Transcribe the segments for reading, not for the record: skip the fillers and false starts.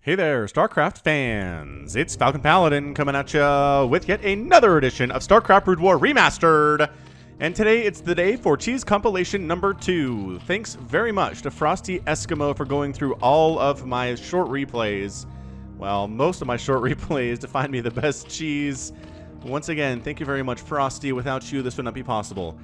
Hey there, StarCraft fans! It's Falcon Paladin coming at ya with yet another edition of StarCraft Brood War Remastered! And today it's the day for Cheese Compilation number 2. Thanks very much to Frosty Eskimo for going through all of my short replays. Well, most of my short replays to find me the best cheese. Once again, thank you very much, Frosty. Without you, this would not be possible.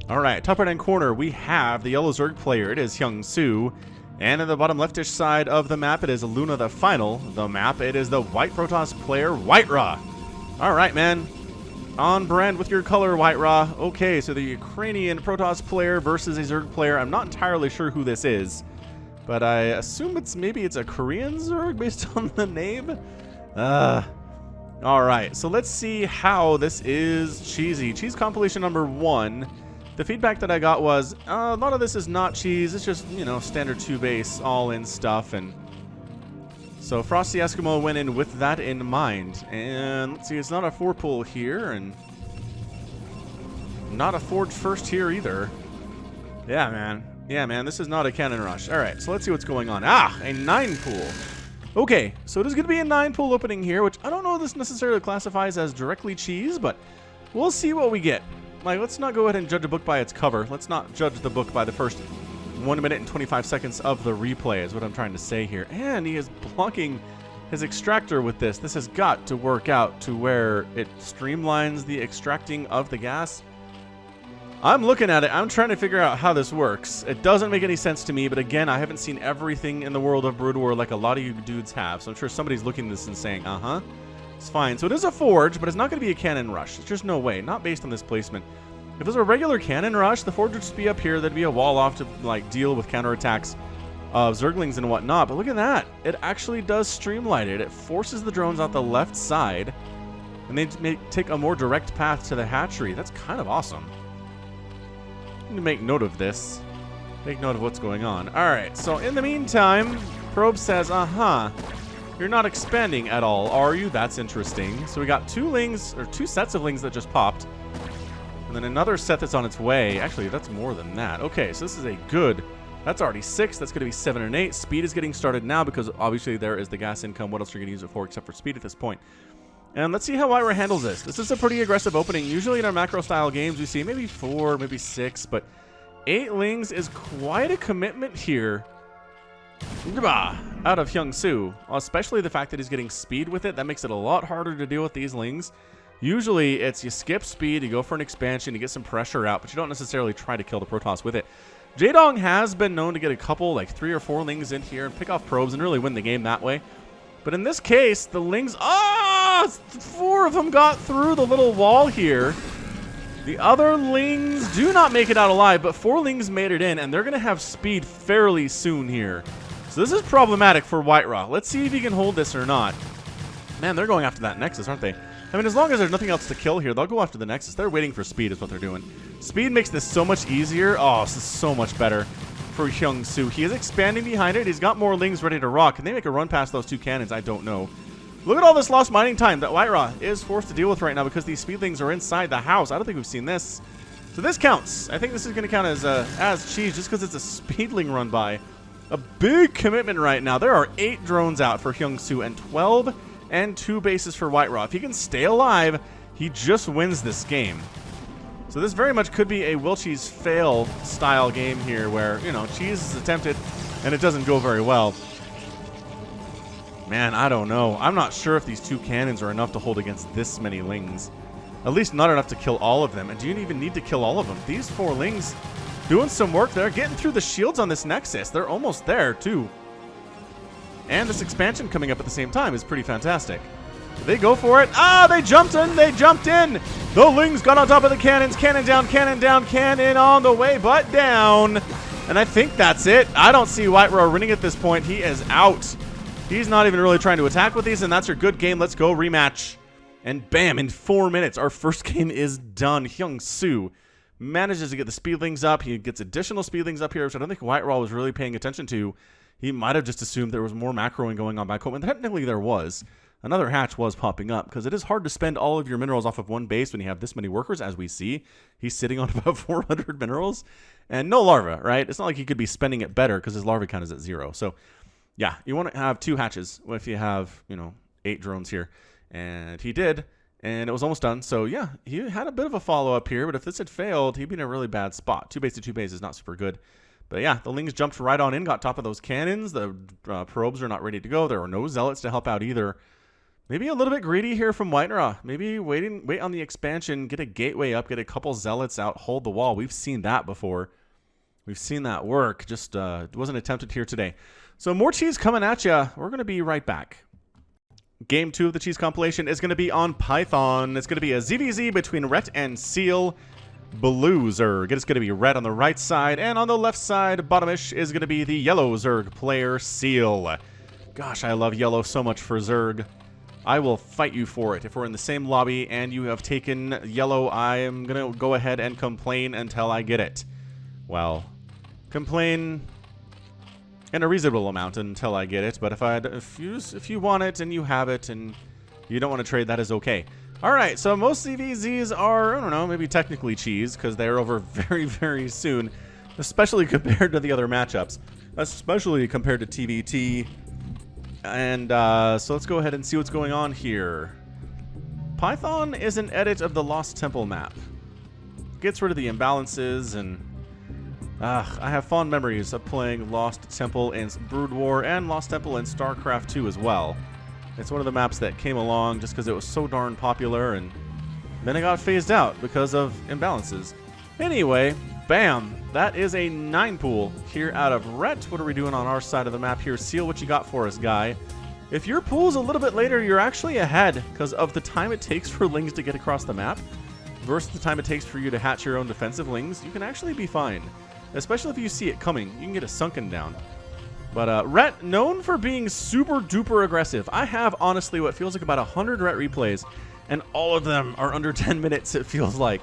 Alright, top right-hand corner, we have the yellow Zerg player. It is Hyung Soo. And in the bottom leftish side of the map, it is Luna the Final. The map, it is the white Protoss player, White-Ra. Alright, man. On brand with your color, White-Ra. Okay, so the Ukrainian Protoss player versus a Zerg player. I'm not entirely sure who this is, but I assume maybe it's a Korean Zerg based on the name. Alright, so let's see how this is cheesy. Cheese compilation number 1. The feedback that I got was, a lot of this is not cheese, it's just, you know, standard 2 base, all-in stuff, and so Frosty Eskimo went in with that in mind. And let's see, it's not a 4-pull here, and not a Forge first here either. Yeah, man, this is not a cannon rush. Alright, so let's see what's going on. Ah, a 9-pull. Okay, so it is going to be a 9-pull opening here, which I don't know if this necessarily classifies as directly cheese, but we'll see what we get. Like, let's not go ahead and judge a book by its cover. Let's not judge the book by the first 1 minute and 25 seconds of the replay is what I'm trying to say here. And he is blocking his extractor with this. This has got to work out to where it streamlines the extracting of the gas. I'm looking at it. I'm trying to figure out how this works. It doesn't make any sense to me, but again, I haven't seen everything in the world of Brood War like a lot of you dudes have. So I'm sure somebody's looking at this and saying, uh-huh. It's fine. So it is a Forge, but it's not going to be a cannon rush. There's just no way. Not based on this placement. If it was a regular cannon rush, the Forge would just be up here. There'd be a wall off to like deal with counterattacks of Zerglings and whatnot. But look at that. It actually does streamline it. It forces the drones out the left side, and they take a more direct path to the hatchery. That's kind of awesome. I need to make note of this. Make note of what's going on. All right. So in the meantime, Probe says, uh-huh. You're not expanding at all, are you? That's interesting. So we got 2 sets of lings that just popped. And then another set that's on its way. Actually, that's more than that. Okay, so this is a good... That's already 6. That's going to be 7 and 8. Speed is getting started now because obviously there is the gas income. What else are you going to use it for except for speed at this point? And let's see how White-Ra handles this. This is a pretty aggressive opening. Usually in our macro-style games, we see maybe 4, maybe 6. But 8 lings is quite a commitment here. Out of Hyung Soo, especially the fact that he's getting speed with it. That makes it a lot harder to deal with these lings. Usually it's you skip speed, you go for an expansion, you get some pressure out, but you don't necessarily try to kill the Protoss with it. Jaedong has been known to get a couple, like 3 or 4 lings in here and pick off probes and really win the game that way. But in this case, the lings, 4 of them got through the little wall here. The other lings do not make it out alive, but 4 lings made it in, and they're going to have speed fairly soon here. So this is problematic for White-Ra. Let's see if he can hold this or not. Man, they're going after that Nexus, aren't they? I mean, as long as there's nothing else to kill here, they'll go after the Nexus. They're waiting for speed is what they're doing. Speed makes this so much easier. Oh, this is so much better for Hyung Soo. He is expanding behind it. He's got more lings ready to rock. Can they make a run past those 2 cannons? I don't know. Look at all this lost mining time that White-Ra is forced to deal with right now because these speedlings are inside the house. I don't think we've seen this. So this counts. I think this is going to count as cheese just because it's a speedling run by. A big commitment right now. There are 8 drones out for Hyung Soo and 12 and 2 bases for White-Ra. If he can stay alive, he just wins this game. So this very much could be a Will Cheese fail style game here where, you know, cheese is attempted and it doesn't go very well. Man, I don't know. I'm not sure if these 2 cannons are enough to hold against this many lings. At least not enough to kill all of them. And do you even need to kill all of them? These 4 lings doing some work there. Getting through the shields on this Nexus. They're almost there, too. And this expansion coming up at the same time is pretty fantastic. They go for it. Ah, they jumped in. They jumped in. The lings got on top of the cannons. Cannon down, cannon on the way, but down. And I think that's it. I don't see White-Ra winning at this point. He is out. He's not even really trying to attack with these, and that's your good game. Let's go rematch. And bam, in 4 minutes, our first game is done. Hyung Soo manages to get the speedlings up. He gets additional speedlings up here, which I don't think White-Ra was really paying attention to. He might have just assumed there was more macroing going on back home, and technically there was. Another hatch was popping up, because it is hard to spend all of your minerals off of one base when you have this many workers, as we see. He's sitting on about 400 minerals, and no larva, right? It's not like he could be spending it better, because his larva count is at 0. So Yeah, you want to have 2 hatches if you have, 8 drones here. And he did, and it was almost done. So, yeah, he had a bit of a follow-up here, but if this had failed, he'd be in a really bad spot. 2 base to 2 base is not super good. But, yeah, the Lings jumped right on in, got top of those cannons. The probes are not ready to go. There are no zealots to help out either. Maybe a little bit greedy here from Whiterun. Maybe wait on the expansion, get a gateway up, get a couple zealots out, hold the wall. We've seen that before. We've seen that work. Just wasn't attempted here today. So more cheese coming at you. We're going to be right back. Game 2 of the cheese compilation is going to be on Python. It's going to be a ZVZ between Rhett and Seal. Blue Zerg. It's going to be red on the right side, and on the left side, bottomish, is going to be the yellow Zerg player, Seal. Gosh, I love yellow so much for Zerg. I will fight you for it. If we're in the same lobby and you have taken yellow, I am going to go ahead and complain until I get it. Well, complain in a reasonable amount until I get it, but if you want it and you have it and you don't want to trade, that is okay. All right, so most CVZs are, I don't know, maybe technically cheese because they're over very, very soon, especially compared to the other matchups, especially compared to TVT. And so let's go ahead and see what's going on here. Python is an edit of the Lost Temple map. Gets rid of the imbalances, and I have fond memories of playing Lost Temple in Brood War and Lost Temple in StarCraft 2 as well. It's one of the maps that came along just because it was so darn popular, and then it got phased out because of imbalances. Anyway, bam! That is a 9 pool here out of Rhett. What are we doing on our side of the map here? Seal, what you got for us, guy? If your pool's a little bit later, you're actually ahead because of the time it takes for Lings to get across the map versus the time it takes for you to hatch your own defensive Lings. You can actually be fine, especially if you see it coming. You can get a sunken down. But Rhett, known for being super duper aggressive. I have, honestly, what feels like about 100 Rhett replays, and all of them are under 10 minutes, it feels like.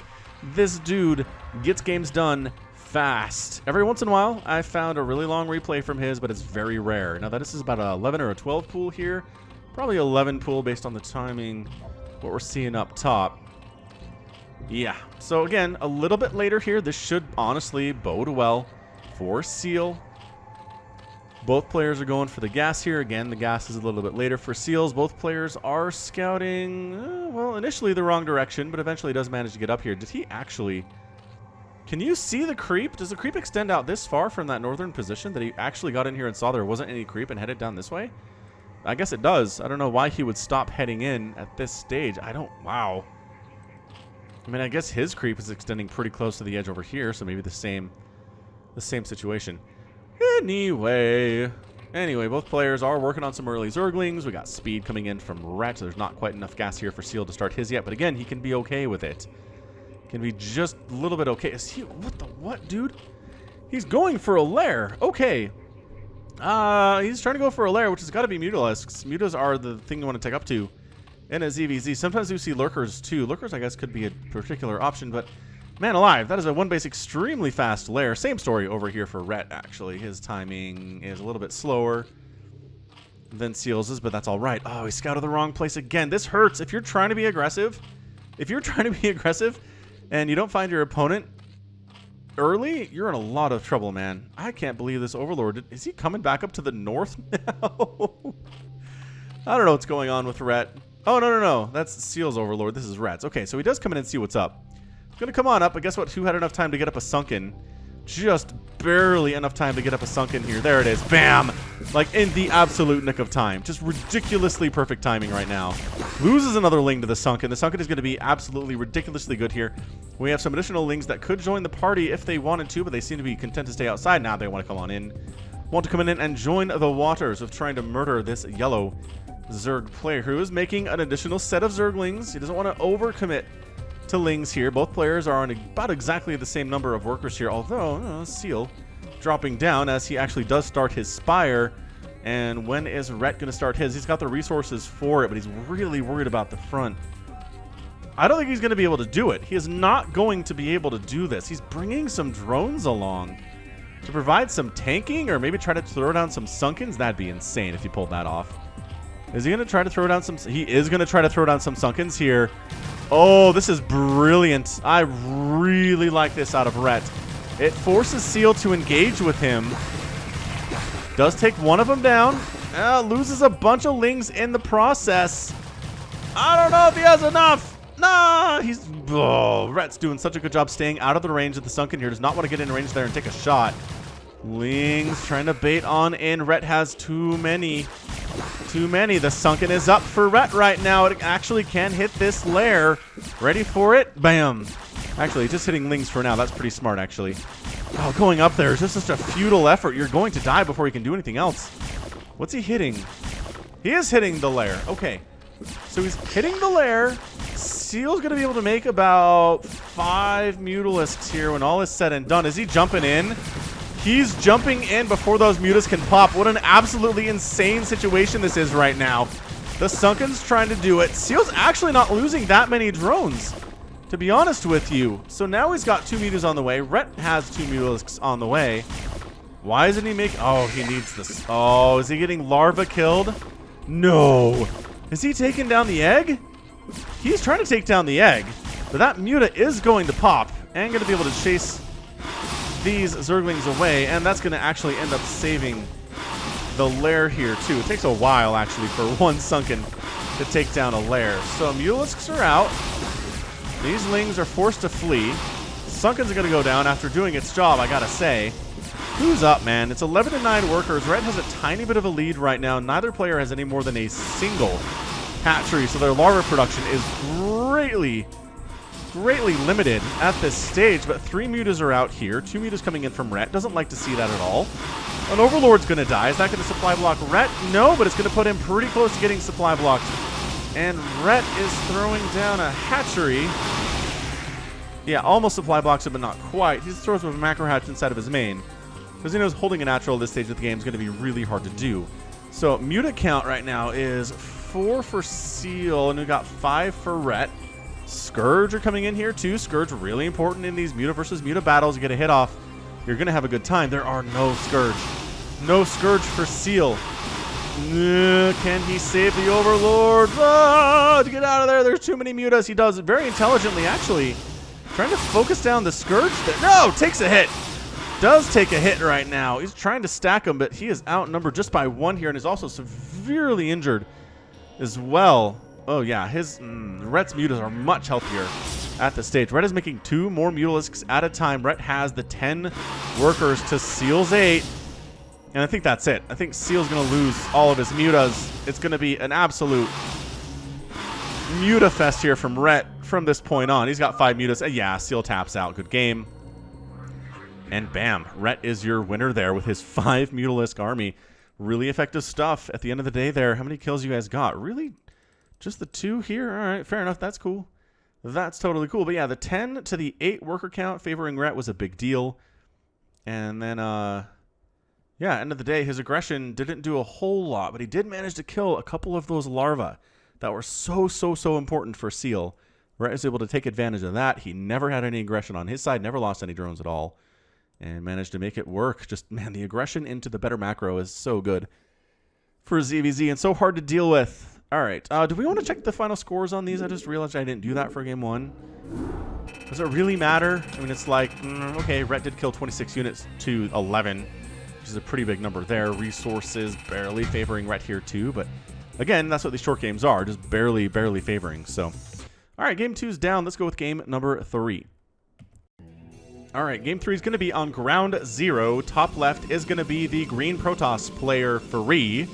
This dude gets games done fast. Every once in a while, I found a really long replay from his, but it's very rare. Now, this is about a 11 or a 12 pool here. Probably 11 pool based on the timing, what we're seeing up top. Yeah, so again, a little bit later here. This should honestly bode well for Seal. Both players are going for the gas here. Again, the gas is a little bit later for Seals. Both players are scouting, well, initially the wrong direction, but eventually does manage to get up here. Did he actually... Can you see the creep? Does the creep extend out this far from that northern position that he actually got in here and saw there wasn't any creep and headed down this way? I guess it does. I don't know why he would stop heading in at this stage. Wow. I mean, I guess his creep is extending pretty close to the edge over here, so maybe the same situation. Anyway, both players are working on some early Zerglings. We got speed coming in from Rhett. There's not quite enough gas here for Seal to start his yet, but again, he can be okay with it. Can be just a little bit okay. Is he, what, dude? He's going for a lair. Okay. He's trying to go for a lair, which has got to be mutas. Mutas are the thing you want to take up to in a ZVZ. Sometimes you see lurkers too. Lurkers, I guess, could be a particular option, but man alive, that is a 1 base extremely fast lair. Same story over here for Rhett, actually. His timing is a little bit slower than Seals's, but that's all right. Oh, he scouted the wrong place again. This hurts. If you're trying to be aggressive, and you don't find your opponent early, you're in a lot of trouble, man. I can't believe this Overlord. Is he coming back up to the north now? I don't know what's going on with Rhett. Oh, no. That's Seal's Overlord. This is Rhett's. Okay, so he does come in and see what's up. He's going to come on up, but guess what? Who had enough time to get up a sunken? Just barely enough time to get up a sunken here. There it is. Bam! Like in the absolute nick of time. Just ridiculously perfect timing right now. Loses another Ling to the sunken. The sunken is going to be absolutely ridiculously good here. We have some additional Lings that could join the party if they wanted to, but they seem to be content to stay outside. Now they want to come on in. Want to come in and join the waters of trying to murder this yellow Zerg player who is making an additional set of Zerglings. He doesn't want to overcommit to Lings here. Both players are on about exactly the same number of workers here, although Seal dropping down as he actually does start his Spire. And when is Rhett going to start his? He's got the resources for it, but he's really worried about the front. I don't think he's going to be able to do it. He is not going to be able to do this. He's bringing some drones along to provide some tanking, or maybe try to throw down some sunkens. That'd be insane if he pulled that off. Is he going to try to throw down some... He is going to try to throw down some sunkens here. Oh, this is brilliant. I really like this out of Rhett. It forces Seal to engage with him. Does take one of them down. Loses a bunch of lings in the process. I don't know if he has enough. Nah, Rhett's doing such a good job staying out of the range of the Sunken here. Does not want to get in range there and take a shot. Lings trying to bait on in. Rhett has too many. Too many. The Sunken is up for Rhett right now. It actually can hit this lair. Ready for it? Bam. Actually, just hitting Lings for now. That's pretty smart, actually. Oh, going up there is just such a futile effort. You're going to die before you can do anything else. What's he hitting? He is hitting the lair. Okay. So he's hitting the lair. Seal's going to be able to make about 5 Mutalisks here when all is said and done. Is he jumping in? He's jumping in before those Mutas can pop. What an absolutely insane situation this is right now. The Sunken's trying to do it. Seal's actually not losing that many drones, to be honest with you. So now he's got 2 Mutas on the way. Rhett has 2 Mutalisks on the way. Why isn't he making... Oh, he needs this. Oh, is he getting larva killed? No. Is he taking down the egg? He's trying to take down the egg. But that Muta is going to pop and going to be able to chase these Zerglings away. And that's going to actually end up saving the lair here, too. It takes a while, actually, for one Sunken to take down a lair. So Mutalisks are out. These Lings are forced to flee. Sunken's going to go down after doing its job, I gotta say. Who's up, man? It's 11-9 workers. Red has a tiny bit of a lead right now. Neither player has any more than a single hatchery, so their larva production is greatly limited at this stage. But 3 Mutas are out here. 2 Mutas coming in from Rhett. Doesn't like to see that at all. An Overlord's going to die. Is that going to supply block Rhett? No, but it's going to put him pretty close to getting supply blocked. And Rhett is throwing down a hatchery. Yeah, almost supply blocks it, but not quite. He throws with a macro hatch inside of his main, because he knows holding a natural at this stage of the game is going to be really hard to do. So Muta count right now is 4 for Seal, and we got 5 for Rhett. Scourge are coming in here too. Scourge really important in these Muta versus Muta battles. You get a hit off, you're going to have a good time. There are no Scourge. No Scourge for Seal. Can he save the Overlord? To get out of there. There's too many Mutas. He does it very intelligently, actually. Trying to focus down the Scourge there. No! Takes a hit. Does take a hit right now. He's trying to stack him, but he is outnumbered just by 1 here and is also severely injured as well. Oh, yeah. Rhett's Mutas are much healthier at this stage. Rhett is making 2 more Mutalisks at a time. Rhett has the 10 workers to Seal's 8. And I think that's it. I think Seal's going to lose all of his Mutas. It's going to be an absolute Muta fest here from Rhett from this point on. He's got 5 Mutas. Yeah, Seal taps out. Good game. And bam, Rhett is your winner there with his 5 Mutalisk army. Really effective stuff at the end of the day there. How many kills you guys got? Really? Just the 2 here? All right, fair enough. That's cool. That's totally cool. But yeah, the 10 to the 8 worker count favoring Rhett was a big deal. And then, yeah, end of the day, his aggression didn't do a whole lot, but he did manage to kill a couple of those larvae that were so important for Seal. Rhett was able to take advantage of that. He never had any aggression on his side, never lost any drones at all, and managed to make it work. Just, man, the aggression into the better macro is so good for ZVZ and so hard to deal with. All right, do we want to check the final scores on these? I just realized I didn't do that for game 1. Does it really matter? I mean, it's like, okay, Rhett did kill 26 units to 11, which is a pretty big number there. Resources barely favoring Rhett here too, but again, that's what these short games are, just barely favoring. So, all right, game 2's down. Let's go with game number 3. All right, game 3 is going to be on ground 0. Top left is going to be the green Protoss player Free.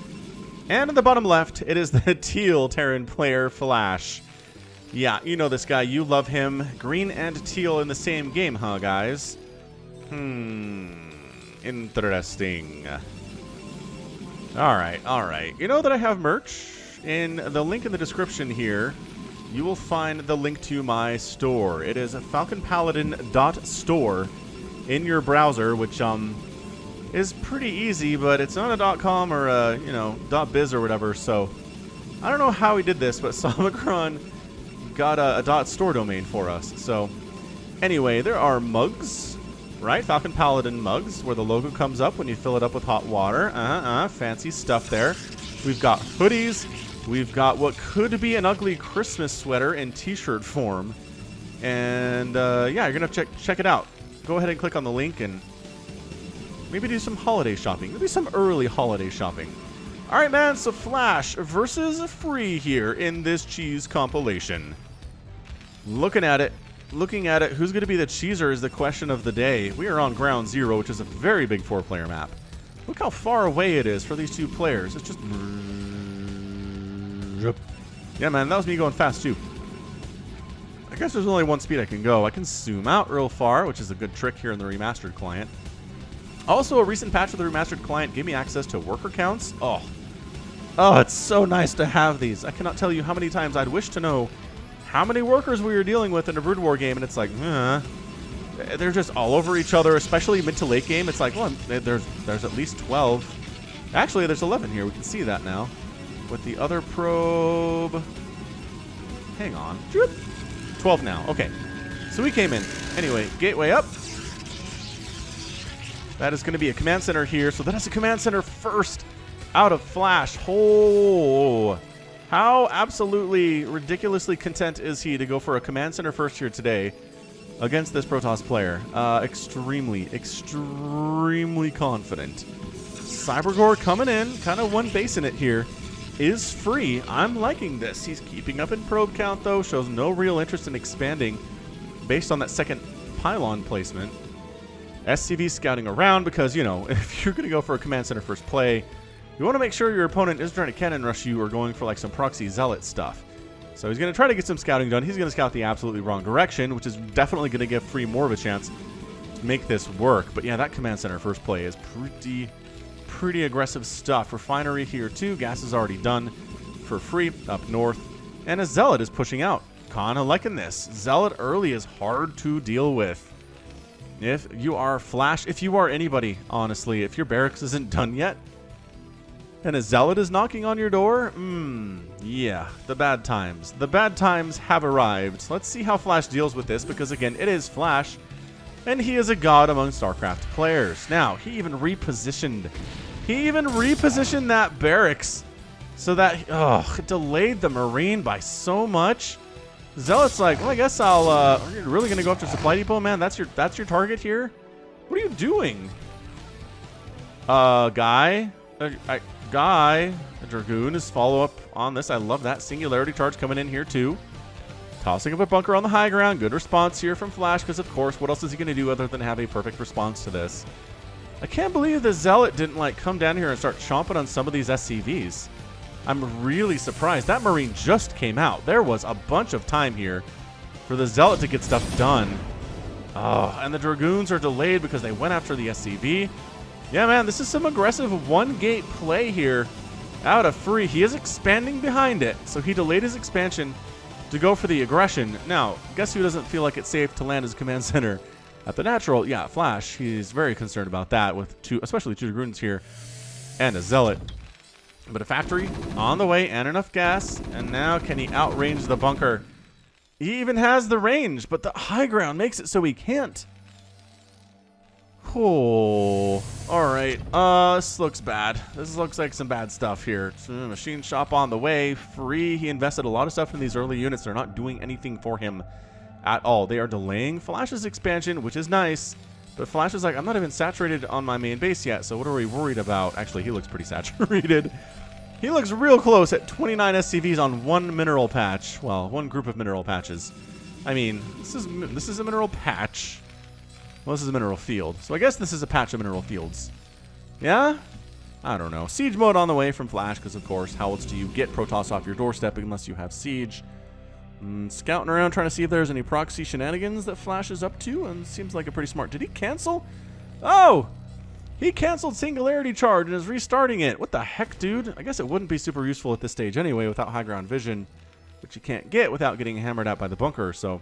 And in the bottom left, it is the teal Terran player Flash. Yeah, you know this guy. You love him. Green and teal in the same game, huh, guys? Interesting. All right. You know that I have merch? In the link in the description here, you will find the link to my store. It is falconpaladin.store in your browser, which is pretty easy, but it's not a .com or a, .biz or whatever. So I don't know how he did this, but Somicron got a .store domain for us. So anyway, there are mugs, right? Falcon Paladin mugs, where the logo comes up when you fill it up with hot water. Fancy stuff there. We've got hoodies. We've got what could be an ugly Christmas sweater in t-shirt form. And yeah, you're gonna have to check it out. Go ahead and click on the link and Maybe do some holiday shopping. Maybe some early holiday shopping. All right, man, so Flash versus Free here in this cheese compilation. Looking at it, who's going to be the cheeser is the question of the day. We are on ground zero, which is a very big 4-player map. Look how far away it is for these two players. It's just... Yeah, man, that was me going fast, too. I guess there's only one speed I can go. I can zoom out real far, which is a good trick here in the Remastered client. Also, a recent patch of the Remastered client gave me access to worker counts. Oh, it's so nice to have these. I cannot tell you how many times I'd wish to know how many workers we were dealing with in a Brood War game, and it's like, they're just all over each other, especially mid to late game. It's like, well, there's at least 12. Actually, there's 11 here. We can see that now. With the other probe... Hang on. 12 now. Okay. So we came in. Anyway, gateway up. That is going to be a command center here. So that is a command center first out of Flash. Oh, how absolutely ridiculously content is he to go for a command center first here today against this Protoss player. Extremely confident. Cybergore coming in, kind of one base in it here. Is Free. I'm liking this. He's keeping up in probe count, though. Shows no real interest in expanding based on that second pylon placement. SCV scouting around because, you know, if you're going to go for a command center first play, you want to make sure your opponent is trying to cannon rush you or going for like some proxy zealot stuff. So he's going to try to get some scouting done. He's going to scout the absolutely wrong direction, which is definitely going to give Free more of a chance to make this work. But yeah, that command center first play is pretty aggressive stuff. Refinery here too. Gas is already done for Free up north. And a Zealot is pushing out. Kinda liking this. Zealot early is hard to deal with. If you are Flash, if you are anybody, honestly, if your barracks isn't done yet, and a Zealot is knocking on your door, yeah, the bad times. The bad times have arrived. Let's see how Flash deals with this, because again, it is Flash, and he is a god among StarCraft players. Now, he even repositioned that barracks so that, it delayed the Marine by so much. Zealot's like, well, I guess I'll, are you really going to go after Supply Depot, man? That's your target here? What are you doing? Guy? A Dragoon is follow-up on this. I love that. Singularity charge coming in here, too. Tossing up a bunker on the high ground. Good response here from Flash, because, of course, what else is he going to do other than have a perfect response to this? I can't believe the Zealot didn't, like, come down here and start chomping on some of these SCVs. I'm really surprised. That Marine just came out. There was a bunch of time here for the Zealot to get stuff done. Oh, and the Dragoons are delayed because they went after the SCV. Yeah, man, this is some aggressive one-gate play here out of Free. He is expanding behind it, so he delayed his expansion to go for the aggression. Now, guess who doesn't feel like it's safe to land his command center at the natural? Yeah, Flash. He's very concerned about that with especially two Dragoons here and a Zealot. But a factory on the way and enough gas. And now can he outrange the bunker? He even has the range, but the high ground makes it so he can't. Oh, all right. This looks bad. This looks like some bad stuff here. Machine shop on the way. Free. He invested a lot of stuff in these early units. They're not doing anything for him at all. They are delaying Flash's expansion, which is nice. But Flash is like, I'm not even saturated on my main base yet, so what are we worried about? Actually, he looks pretty saturated. He looks real close at 29 SCVs on one mineral patch. Well, one group of mineral patches. I mean, this is a mineral patch. Well, this is a mineral field. So I guess this is a patch of mineral fields. Yeah? I don't know. Siege mode on the way from Flash, because of course, how else do you get Protoss off your doorstep unless you have siege? Scouting around trying to see if there's any proxy shenanigans that Flash is up to, and seems like a pretty smart... Did he cancel? Oh! He canceled Singularity Charge and is restarting it. What the heck, dude? I guess it wouldn't be super useful at this stage anyway without high ground vision, which you can't get without getting hammered out by the bunker, so,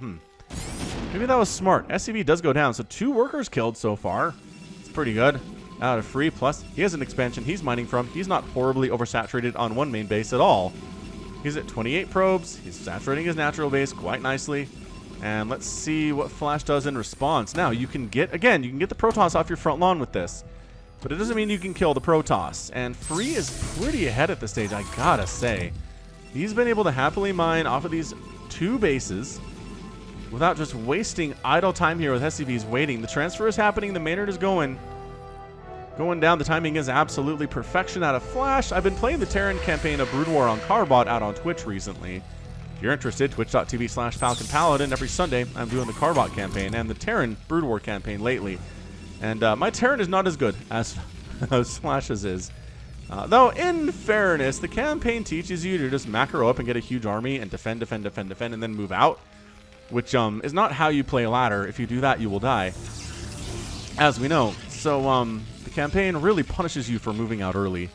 maybe that was smart. SCV does go down, so 2 workers killed so far. It's pretty good. Out of Free, plus he has an expansion he's mining from. He's not horribly oversaturated on one main base at all. He's at 28 probes. He's saturating his natural base quite nicely. And let's see what Flash does in response. Now, you can get the Protoss off your front lawn with this. But it doesn't mean you can kill the Protoss. And Free is pretty ahead at this stage, I gotta say. He's been able to happily mine off of these 2 bases without just wasting idle time here with SCVs waiting. The transfer is happening. The Maynard is going. Going down, the timing is absolutely perfection out of Flash. I've been playing the Terran campaign of Brood War on Carbot out on Twitch recently. If you're interested, twitch.tv/Falcon Paladin. Every Sunday, I'm doing the Carbot campaign and the Terran Brood War campaign lately. And my Terran is not as good as Flash's is. Though, in fairness, the campaign teaches you to just macro up and get a huge army and defend, and then move out. Which is not how you play ladder. If you do that, you will die. As we know. So, the campaign really punishes you for moving out early.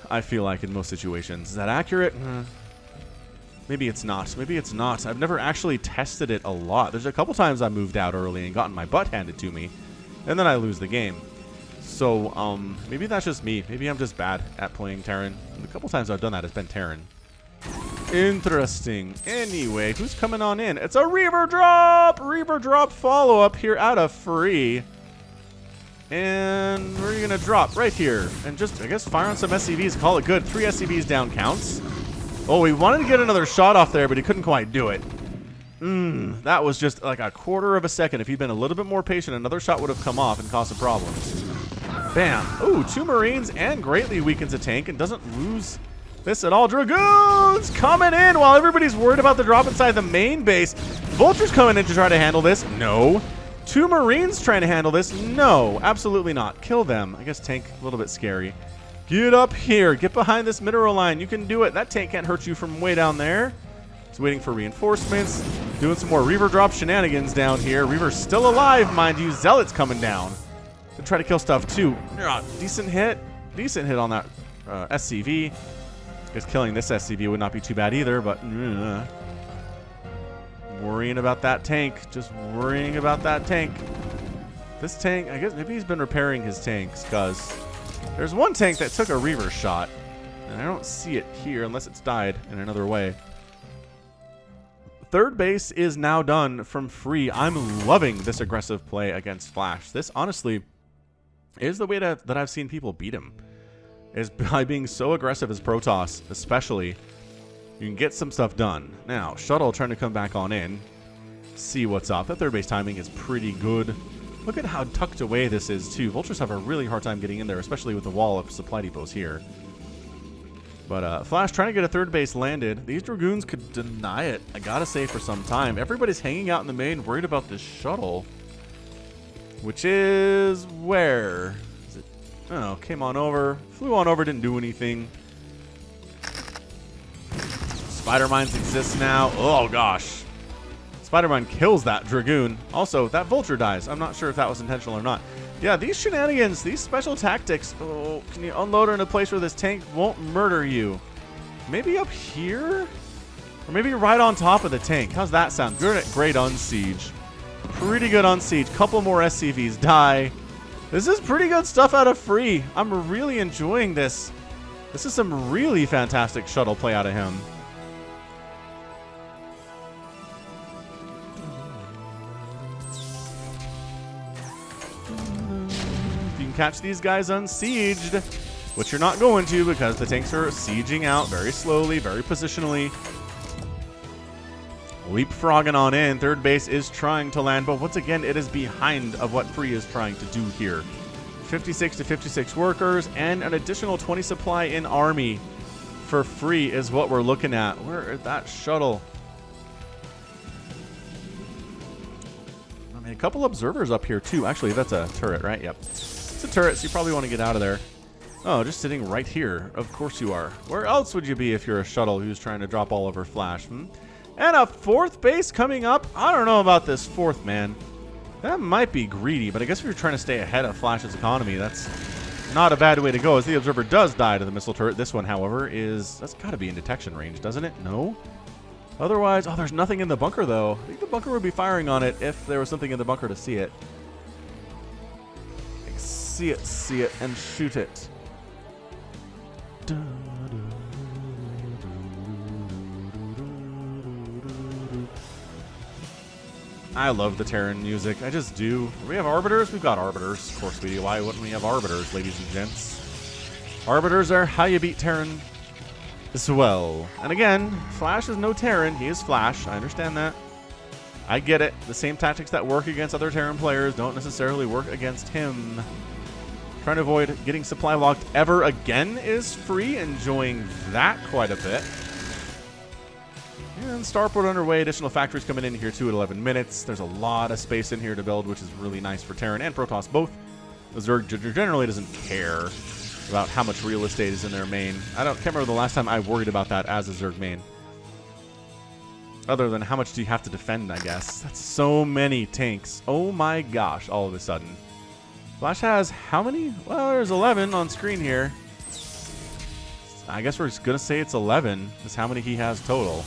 I feel like in most situations. Is that accurate? Maybe it's not. Maybe it's not. I've never actually tested it a lot. There's a couple times I moved out early and gotten my butt handed to me. And then I lose the game. So, maybe that's just me. Maybe I'm just bad at playing Terran. And a couple times I've done that, it's been Terran. Interesting. Anyway, who's coming on in? It's a Reaver Drop! Reaver Drop follow-up here out of free. And where are you going to drop? Right here. And just, I guess, fire on some SCVs. Call it good. 3 SCVs down counts. Oh, he wanted to get another shot off there, but he couldn't quite do it. That was just like a quarter of a second. If he'd been a little bit more patient, another shot would have come off and caused some problems. Bam. Ooh, 2 Marines and greatly weakens a tank and doesn't lose this at all. Dragoons coming in while everybody's worried about the drop inside the main base. Vulture's coming in to try to handle this. No. 2 Marines trying to handle this. No, absolutely not. Kill them. I guess tank a little bit scary. Get up here. Get behind this mineral line. You can do it. That tank can't hurt you from way down there. It's waiting for reinforcements. Doing some more Reaver drop shenanigans down here. Reaver's still alive, mind you. Zealot's coming down to try to kill stuff too. Decent hit. Decent hit on that SCV. I guess killing this SCV would not be too bad either, but worrying about that tank. Just worrying about that tank. This tank, I guess maybe he's been repairing his tanks because there's one tank that took a Reaver shot. And I don't see it here unless it's died in another way. Third base is now done from free. I'm loving this aggressive play against Flash. This, honestly, is the way that I've seen people beat him. Is by being so aggressive as Protoss, especially. You can get some stuff done. Now, Shuttle trying to come back on in. See what's up. That third base timing is pretty good. Look at how tucked away this is, too. Vultures have a really hard time getting in there, especially with the wall of supply depots here. But Flash trying to get a third base landed. These Dragoons could deny it, I gotta say, for some time. Everybody's hanging out in the main, worried about this shuttle. Which is where? Is it? Oh, came on over. Flew on over, didn't do anything. Spider Mines exist now. Oh, gosh. Spider Mine kills that Dragoon. Also, that Vulture dies. I'm not sure if that was intentional or not. Yeah, these shenanigans, these special tactics. Oh, can you unload her in a place where this tank won't murder you? Maybe up here? Or maybe right on top of the tank. How's that sound? Great on siege. Pretty good on siege. Couple more SCVs die. This is pretty good stuff out of free. I'm really enjoying this. This is some really fantastic shuttle play out of him. Catch these guys unsieged, which you're not going to because the tanks are sieging out very slowly, very positionally. Leapfrogging on in. Third base is trying to land, but once again, it is behind of what free is trying to do here. 56 to 56 workers and an additional 20 supply in army for free is what we're looking at. Where is that shuttle? I mean, a couple observers up here too. Actually, that's a turret, right? Yep. A turret, so you probably want to get out of there. Oh, just sitting right here. Of course you are. Where else would you be if you're a shuttle who's trying to drop all over Flash? And a fourth base coming up. I don't know about this fourth, man. That might be greedy, but I guess if you're trying to stay ahead of Flash's economy, that's not a bad way to go, as the observer does die to the missile turret. This one, however, that's got to be in detection range, doesn't it? No? Otherwise, oh, there's nothing in the bunker, though. I think the bunker would be firing on it if there was something in the bunker to see it. See it, and shoot it. I love the Terran music. I just do. We have Arbiters? We've got Arbiters. Of course we do. Why wouldn't we have Arbiters, ladies and gents? Arbiters are how you beat Terran as well. And again, Flash is no Terran. He is Flash. I understand that. I get it. The same tactics that work against other Terran players don't necessarily work against him. Trying to avoid getting supply locked ever again is free. Enjoying that quite a bit. And starport underway. Additional factories coming in here too at 11 minutes. There's a lot of space in here to build, which is really nice for Terran and Protoss both. The Zerg generally doesn't care about how much real estate is in their main. Can't remember the last time I worried about that as a Zerg main. Other than how much do you have to defend, I guess. That's so many tanks. Oh my gosh, all of a sudden. Flash has how many? Well, there's 11 on screen here. I guess we're just going to say it's 11 is how many he has total.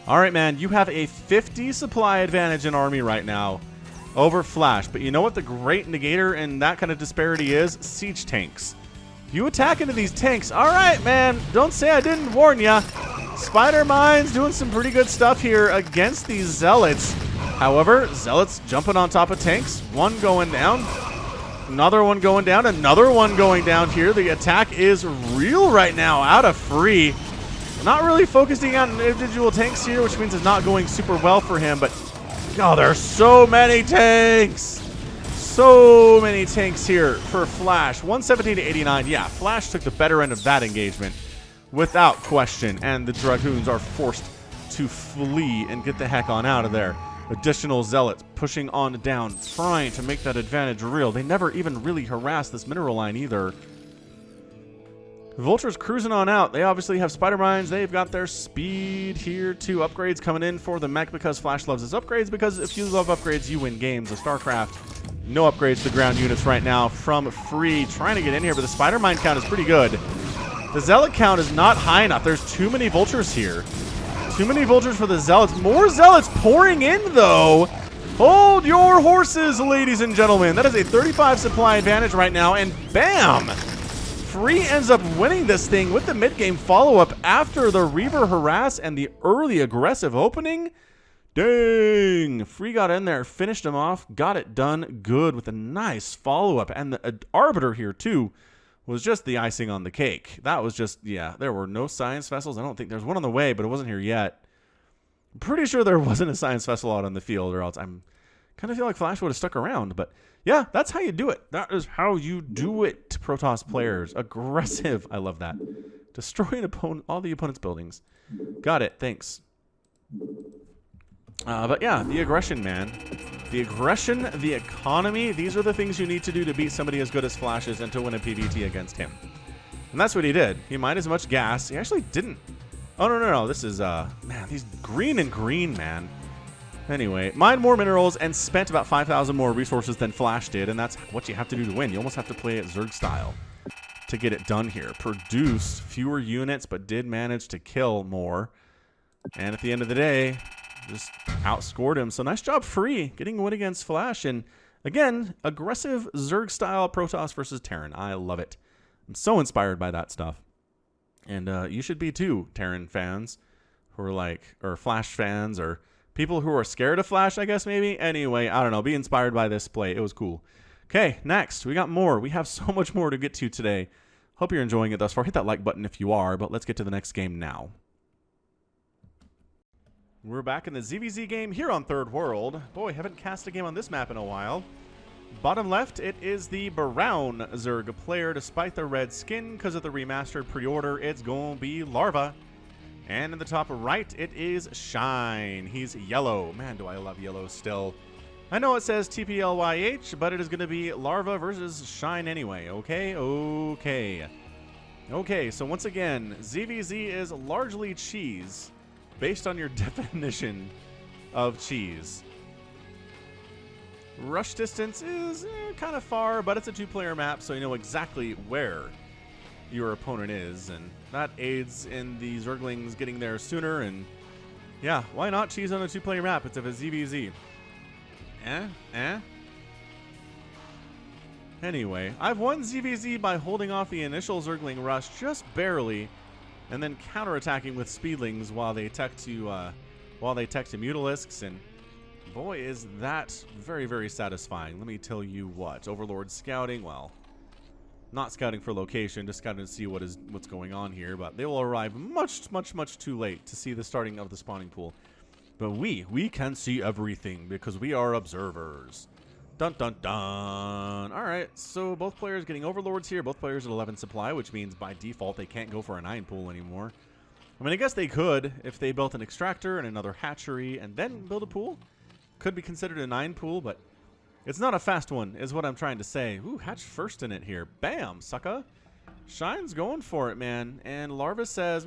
All right, man, you have a 50 supply advantage in Army right now over Flash. But you know what the great negator in that kind of disparity is? Siege tanks. If you attack into these tanks, all right, man, don't say I didn't warn ya. Spider Mine's doing some pretty good stuff here against these Zealots. However, Zealots jumping on top of tanks. One going down. Another one going down. Another one going down here. The attack is real right now out of free. Not really focusing on individual tanks here, which means it's not going super well for him. But, oh, there are so many tanks. So many tanks here for Flash. 117 to 89. Yeah, Flash took the better end of that engagement without question. And the Dragoons are forced to flee and get the heck on out of there. Additional Zealots pushing on down, trying to make that advantage real. They never even really harass this mineral line either. Vultures cruising on out. They obviously have spider mines. They've got their speed here too. Upgrades coming in for the mech because Flash loves his upgrades, because if you love upgrades, you win games. The StarCraft, no upgrades to the ground units right now from free. Trying to get in here, but the spider mine count is pretty good. The Zealot count is not high enough. There's too many vultures here. Too many vultures for the Zealots. More Zealots pouring in, though. Hold your horses, ladies and gentlemen. That is a 35 supply advantage right now, and bam! Free ends up winning this thing with the mid-game follow-up after the Reaver harass and the early aggressive opening. Dang! Free got in there, finished him off, got it done good with a nice follow-up. And the Arbiter here, too, was just the icing on the cake. That was just, yeah, there were no science vessels. I don't think there's one on the way, but it wasn't here yet. I'm pretty sure there wasn't a science vessel out on the field, or else I'm kind of feel like Flash would have stuck around. But yeah, that's how you do it. That is how you do it, Protoss players. Aggressive. I love that. Destroying all the opponent's buildings. Got it. Thanks. But yeah, the aggression, man. The aggression, the economy, these are the things you need to do to beat somebody as good as Flash is and to win a PvT against him. And that's what he did. He mined as much gas. He actually didn't. Oh, no. This is, man, he's green and green, man. Anyway, mined more minerals and spent about 5,000 more resources than Flash did, and that's what you have to do to win. You almost have to play it Zerg style to get it done here. Produced fewer units, but did manage to kill more. And at the end of the day, just outscored him. So nice job, Free, getting a win against Flash. And again, aggressive Zerg style Protoss versus Terran. I love it. I'm so inspired by that stuff. And you should be too, Terran fans, who are like, or Flash fans, or people who are scared of Flash, I guess, maybe. Anyway, I don't know. Be inspired by this play. It was cool. Okay, next. We got more. We have so much more to get to today. Hope you're enjoying it thus far. Hit that like button if you are, but let's get to the next game now. We're back in the ZVZ game here on Third World. Boy, haven't cast a game on this map in a while. Bottom left, it is the brown Zerg player. Despite the red skin, because of the remastered pre-order, it's going to be Larva. And in the top right, it is Shine. He's yellow. Man, do I love yellow still. I know it says TPLYH, but it is going to be Larva versus Shine anyway. Okay? Okay, so once again, ZVZ is largely cheese, based on your definition of cheese. Rush distance is kind of far, but it's a two-player map, so you know exactly where your opponent is, and that aids in the Zerglings getting there sooner. And yeah, why not cheese on a two-player map? It's a ZVZ. Anyway, I've won ZVZ by holding off the initial Zergling rush just barely, and then counterattacking with speedlings while they tech to Mutalisks, and boy, is that very, very satisfying. Let me tell you what. Overlord scouting, well, not scouting for location, just scouting to see what's going on here, but they will arrive much, much, much too late to see the starting of the spawning pool. But we can see everything because we are observers. Dun dun dun. All right, so both players getting overlords here. Both players at 11 supply, which means by default they can't go for a 9 pool anymore. I mean, I guess they could if they built an extractor and another hatchery and then build a pool. Could be considered a 9 pool, but it's not a fast one, is what I'm trying to say. Ooh, hatch first in it here. Bam, sucker. Shine's going for it, man. And Larva says,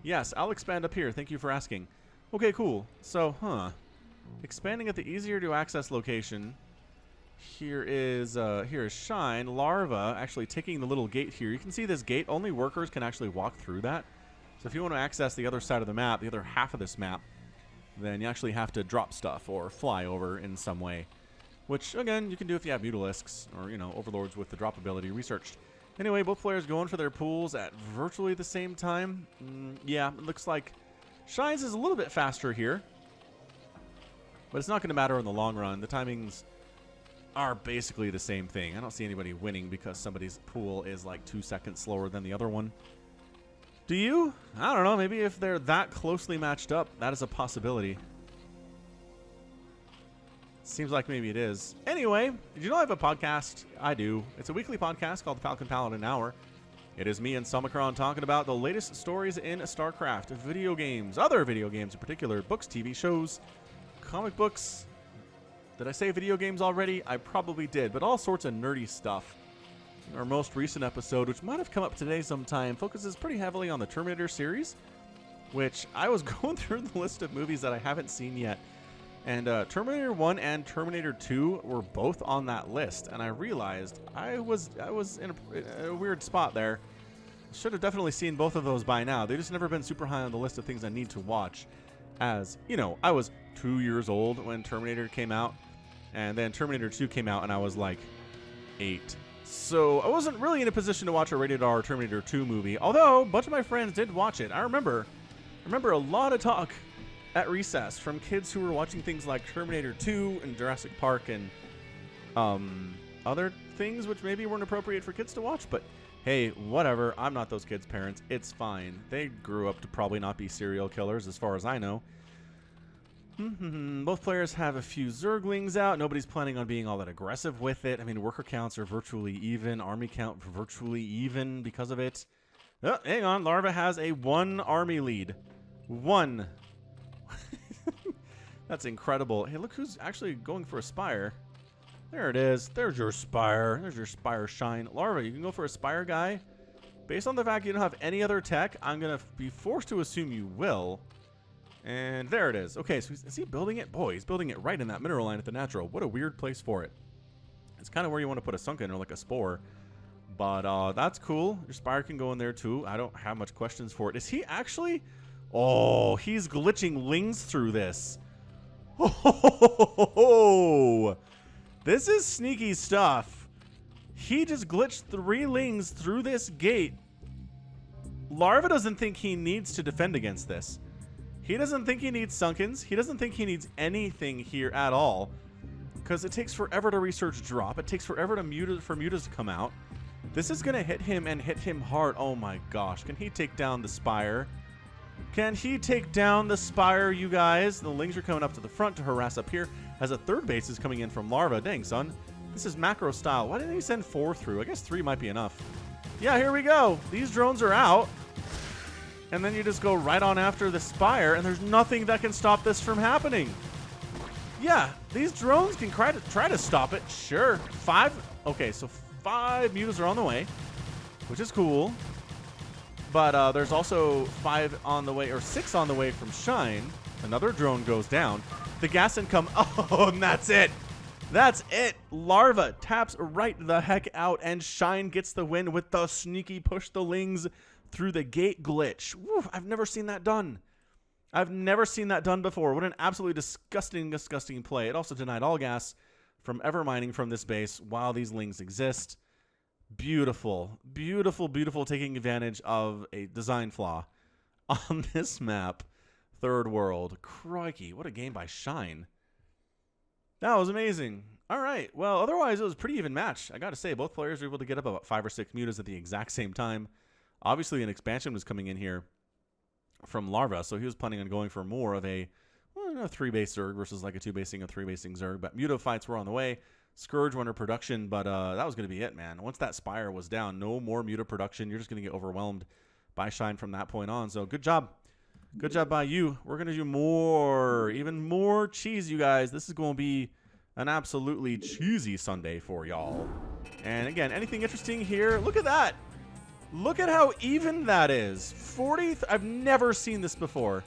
yes, I'll expand up here. Thank you for asking. Okay, cool. So, expanding at the easier to access location. Here is Shine. Larva actually taking the little gate here. You can see this gate. Only workers can actually walk through that. So if you want to access the other side of the map, the other half of this map, then you actually have to drop stuff or fly over in some way. Which, again, you can do if you have Mutalisks or, you know, Overlords with the drop ability researched. Anyway, both players going for their pools at virtually the same time. Yeah, it looks like Shine's is a little bit faster here. But it's not going to matter in the long run. The timings are basically the same thing. I don't see anybody winning because somebody's pool is like 2 seconds slower than the other one. Do you? I don't know. Maybe if they're that closely matched up, that is a possibility. Seems like maybe it is. Anyway, did you know I have a podcast? I do. It's a weekly podcast called the Falcon Paladin Hour. It is me and Somicron talking about the latest stories in StarCraft, video games, other video games in particular, books, TV shows, comic books. Did I say video games already? I probably did, but all sorts of nerdy stuff. Our most recent episode, which might have come up today sometime, focuses pretty heavily on the Terminator series, which I was going through the list of movies that I haven't seen yet. And Terminator 1 and Terminator 2 were both on that list, and I realized I was in a weird spot there. Should have definitely seen both of those by now. They've just never been super high on the list of things I need to watch. As, you know, I was 2 years old when Terminator came out, and then Terminator 2 came out, and I was like 8. So I wasn't really in a position to watch a rated R Terminator 2 movie, although a bunch of my friends did watch it. I remember a lot of talk at recess from kids who were watching things like Terminator 2 and Jurassic Park and other things which maybe weren't appropriate for kids to watch, but hey, whatever. I'm not those kids' parents. It's fine. They grew up to probably not be serial killers as far as I know. Both players have a few Zerglings out. Nobody's planning on being all that aggressive with it. I mean, worker counts are virtually even. Army count virtually even because of it. Oh, hang on. Larva has a 1 army lead. 1. That's incredible. Hey, look who's actually going for a Spire. There it is. There's your Spire. There's your Spire Shine. Larva, you can go for a Spire guy. Based on the fact you don't have any other tech, I'm going to be forced to assume you will. And there it is. Okay, so is he building it? Boy, he's building it right in that mineral line at the natural. What a weird place for it. It's kind of where you want to put a sunken or like a spore. But that's cool. Your Spire can go in there too. I don't have much questions for it. Is he actually... Oh, he's glitching lings through this. Oh, this is sneaky stuff. He just glitched 3 lings through this gate. Larva doesn't think he needs to defend against this. He doesn't think he needs sunkens. He doesn't think he needs anything here at all. Because it takes forever to research drop. It takes forever for mutas to come out. This is going to hit him and hit him hard. Oh my gosh. Can he take down the Spire? Can he take down the Spire, you guys? The lings are coming up to the front to harass up here as a third base is coming in from Larva. Dang, son. This is macro style. Why didn't he send 4 through? I guess 3 might be enough. Yeah, here we go. These drones are out. And then you just go right on after the Spire, and there's nothing that can stop this from happening. Yeah, these drones can try to stop it. Sure. 5. Okay, so 5 mutas are on the way, which is cool. But there's also 5 on the way, or 6 on the way from Shine. Another drone goes down. The gas income. Oh, and that's it. That's it. Larva taps right the heck out, and Shine gets the win with the sneaky push the lings through the gate glitch. Woo, I've never seen that done. I've never seen that done before. What an absolutely disgusting, disgusting play. It also denied all gas from ever mining from this base while these lings exist. Beautiful, beautiful, beautiful, taking advantage of a design flaw on this map. Third world. Crikey, what a game by Shine. That was amazing. All right, well, otherwise it was a pretty even match. I got to say, both players were able to get up about 5 or 6 mutas at the exact same time. Obviously, an expansion was coming in here. from Larva, so he was planning on going for more of a 3-base Zerg versus like a 2-basing or 3-basing Zerg. But Muto fights were on the way. Scourge went under production, but that was going to be it, man. Once that Spire was down, no more Muto production. You're just going to get overwhelmed by Shine from that point on. So good job. Good job by you. We're going to do more, even more cheese, you guys. This is going to be an absolutely cheesy Sunday for y'all. And again, anything interesting here? Look at that. Look at how even that is. 40th. I've never seen this before.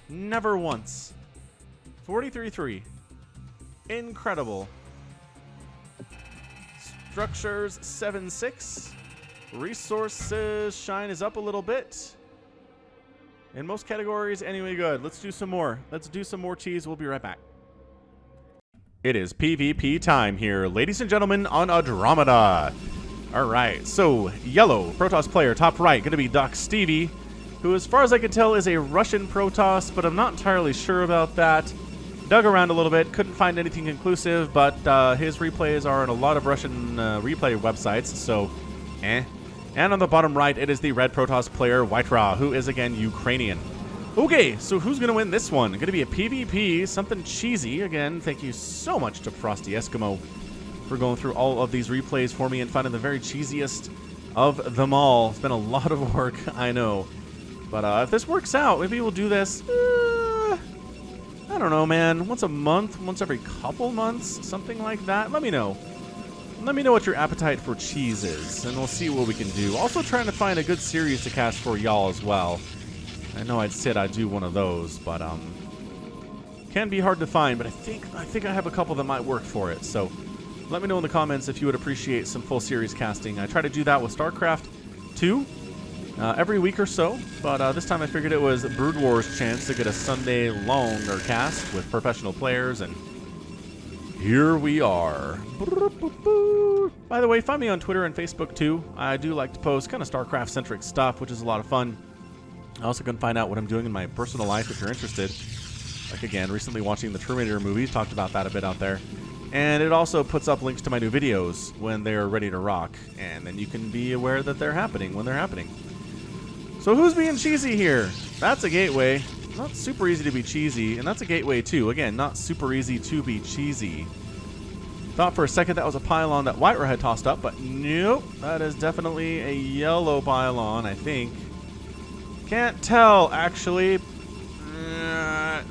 Never once. 43-3. Incredible. Structures 7-6. Resources, Shine is up a little bit. In most categories, anyway, good. Let's do some more. Let's do some more cheese. We'll be right back. It is PvP time here, ladies and gentlemen, on Adorama. All right, so yellow Protoss player, top right, going to be Doc Stevie, who, as far as I can tell, is a Russian Protoss, but I'm not entirely sure about that. Dug around a little bit, couldn't find anything conclusive, but his replays are on a lot of Russian replay websites, so eh. And on the bottom right, it is the red Protoss player, White Ra, who is, again, Ukrainian. Okay, so who's going to win this one? Going to be a PvP, something cheesy. Again, thank you so much to Frosty Eskimo for going through all of these replays for me and finding the very cheesiest of them all. It's been a lot of work, I know. But if this works out, maybe we'll do this, I don't know, man, once a month, once every couple months, something like that. Let me know. Let me know what your appetite for cheese is, and we'll see what we can do. Also trying to find a good series to cast for y'all as well. I know I'd said I'd do one of those, but can be hard to find, but I think I have a couple that might work for it. So let me know in the comments if you would appreciate some full series casting. I try to do that with StarCraft 2 every week or so, but this time I figured it was Brood War's chance to get a Sunday longer cast with professional players, and here we are. By the way, find me on Twitter and Facebook too. I do like to post kind of StarCraft-centric stuff, which is a lot of fun. I also can find out what I'm doing in my personal life if you're interested. Like, again, recently watching the Terminator movies, talked about that a bit out there. And it also puts up links to my new videos when they're ready to rock. And then you can be aware that they're happening when they're happening. So who's being cheesy here? That's a gateway. Not super easy to be cheesy. And that's a gateway too. Again, not super easy to be cheesy. Thought for a second that was a pylon that White Ra had tossed up, but nope. That is definitely a yellow pylon, I think. Can't tell, actually.